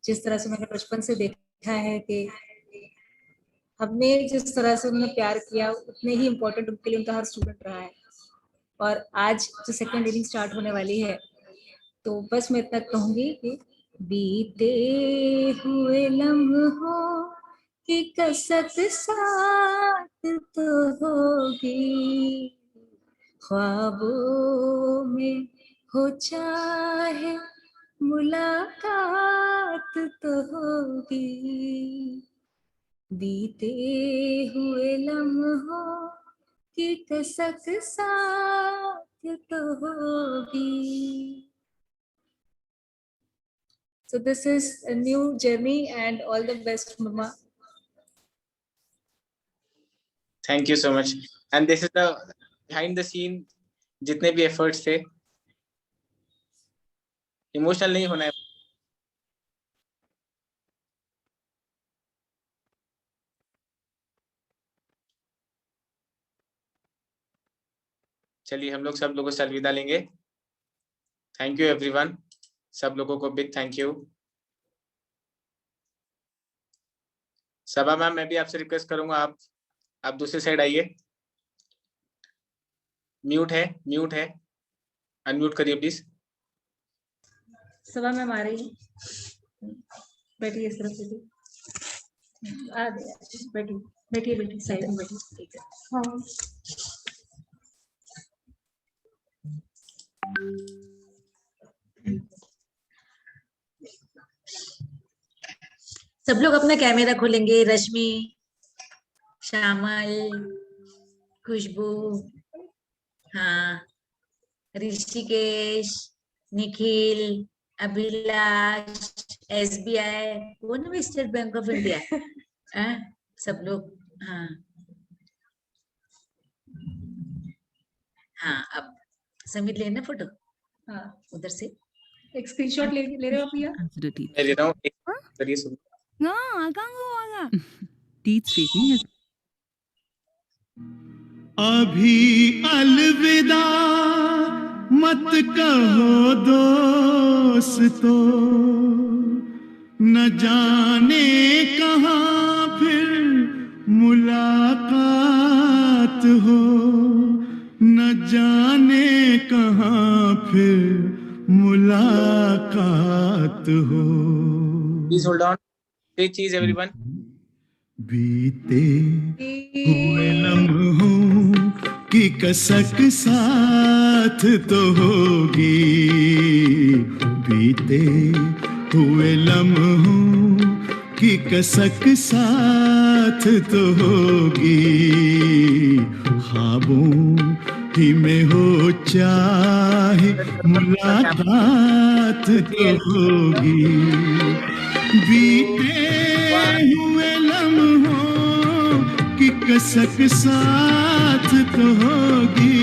जिस तरह से मैंने बचपन से देखा है कि हमने जिस तरह से उन्होंने प्यार किया, उतने ही इम्पोर्टेंट उनके लिए उनका हर स्टूडेंट रहा है। और आज जो सेकेंड इनिंग स्टार्ट होने वाली है, तो बस मैं इतना कहूंगी कि बीते हुए लम्हों की कसक साथ तो होगी, ख्वाबों में हो चाहे मुलाकात तो होगी, बीते हुए लम्हों की कसक साथ तो होगी। So this is a new journey and all the best, Mama. Thank you so much. And this is the behind the scene, जितने भी efforts थे, इमोशनल नहीं होना है। चलिए हम लोग सब लोगों से अलविदा लेंगे। थैंक यू एवरीवन, सब लोगों को big thank you. Sabha ma'am, मैं भी आपसे रिक्वेस्ट करूंगा, आप दूसरी साइड आइए। म्यूट है, अनम्यूट करिए प्लीज। सभा मैम आ रही है, बैठिए इस तरफ से, आ गया, बैठिए बैठिए बैठिए साइड में बैठिए। हाँ सब लोग अपना कैमरा खोलेंगे। रश्मि, श्यामल, खुशबू, हाँ, ऋषिकेश, निखिल, अभिलाष, SBI, कौन है स्टेट बैंक ऑफ इंडिया, सब लोग। हाँ हाँ, अब समीर लेना फोटो। हाँ उधर से एक स्क्रीनशॉट ले रहे हो भैया? मैं ले रहा हूँ, एक करिए सुन। अभी अलविदा मत कहो दोस्तों, न जाने कहाँ फिर मुलाकात हो, न जाने कहाँ फिर मुलाकात हो। Please hold on. Say cheese everyone. बीते हुए लम्हों की कसक साथ तो होगी, बीते हुए लम्हों की कसक साथ तो होगी, ख्वाबों ही में हो चाहे मुलाकात तो होगी, बीते हुए लम्हों की कसक साथ तो होगी।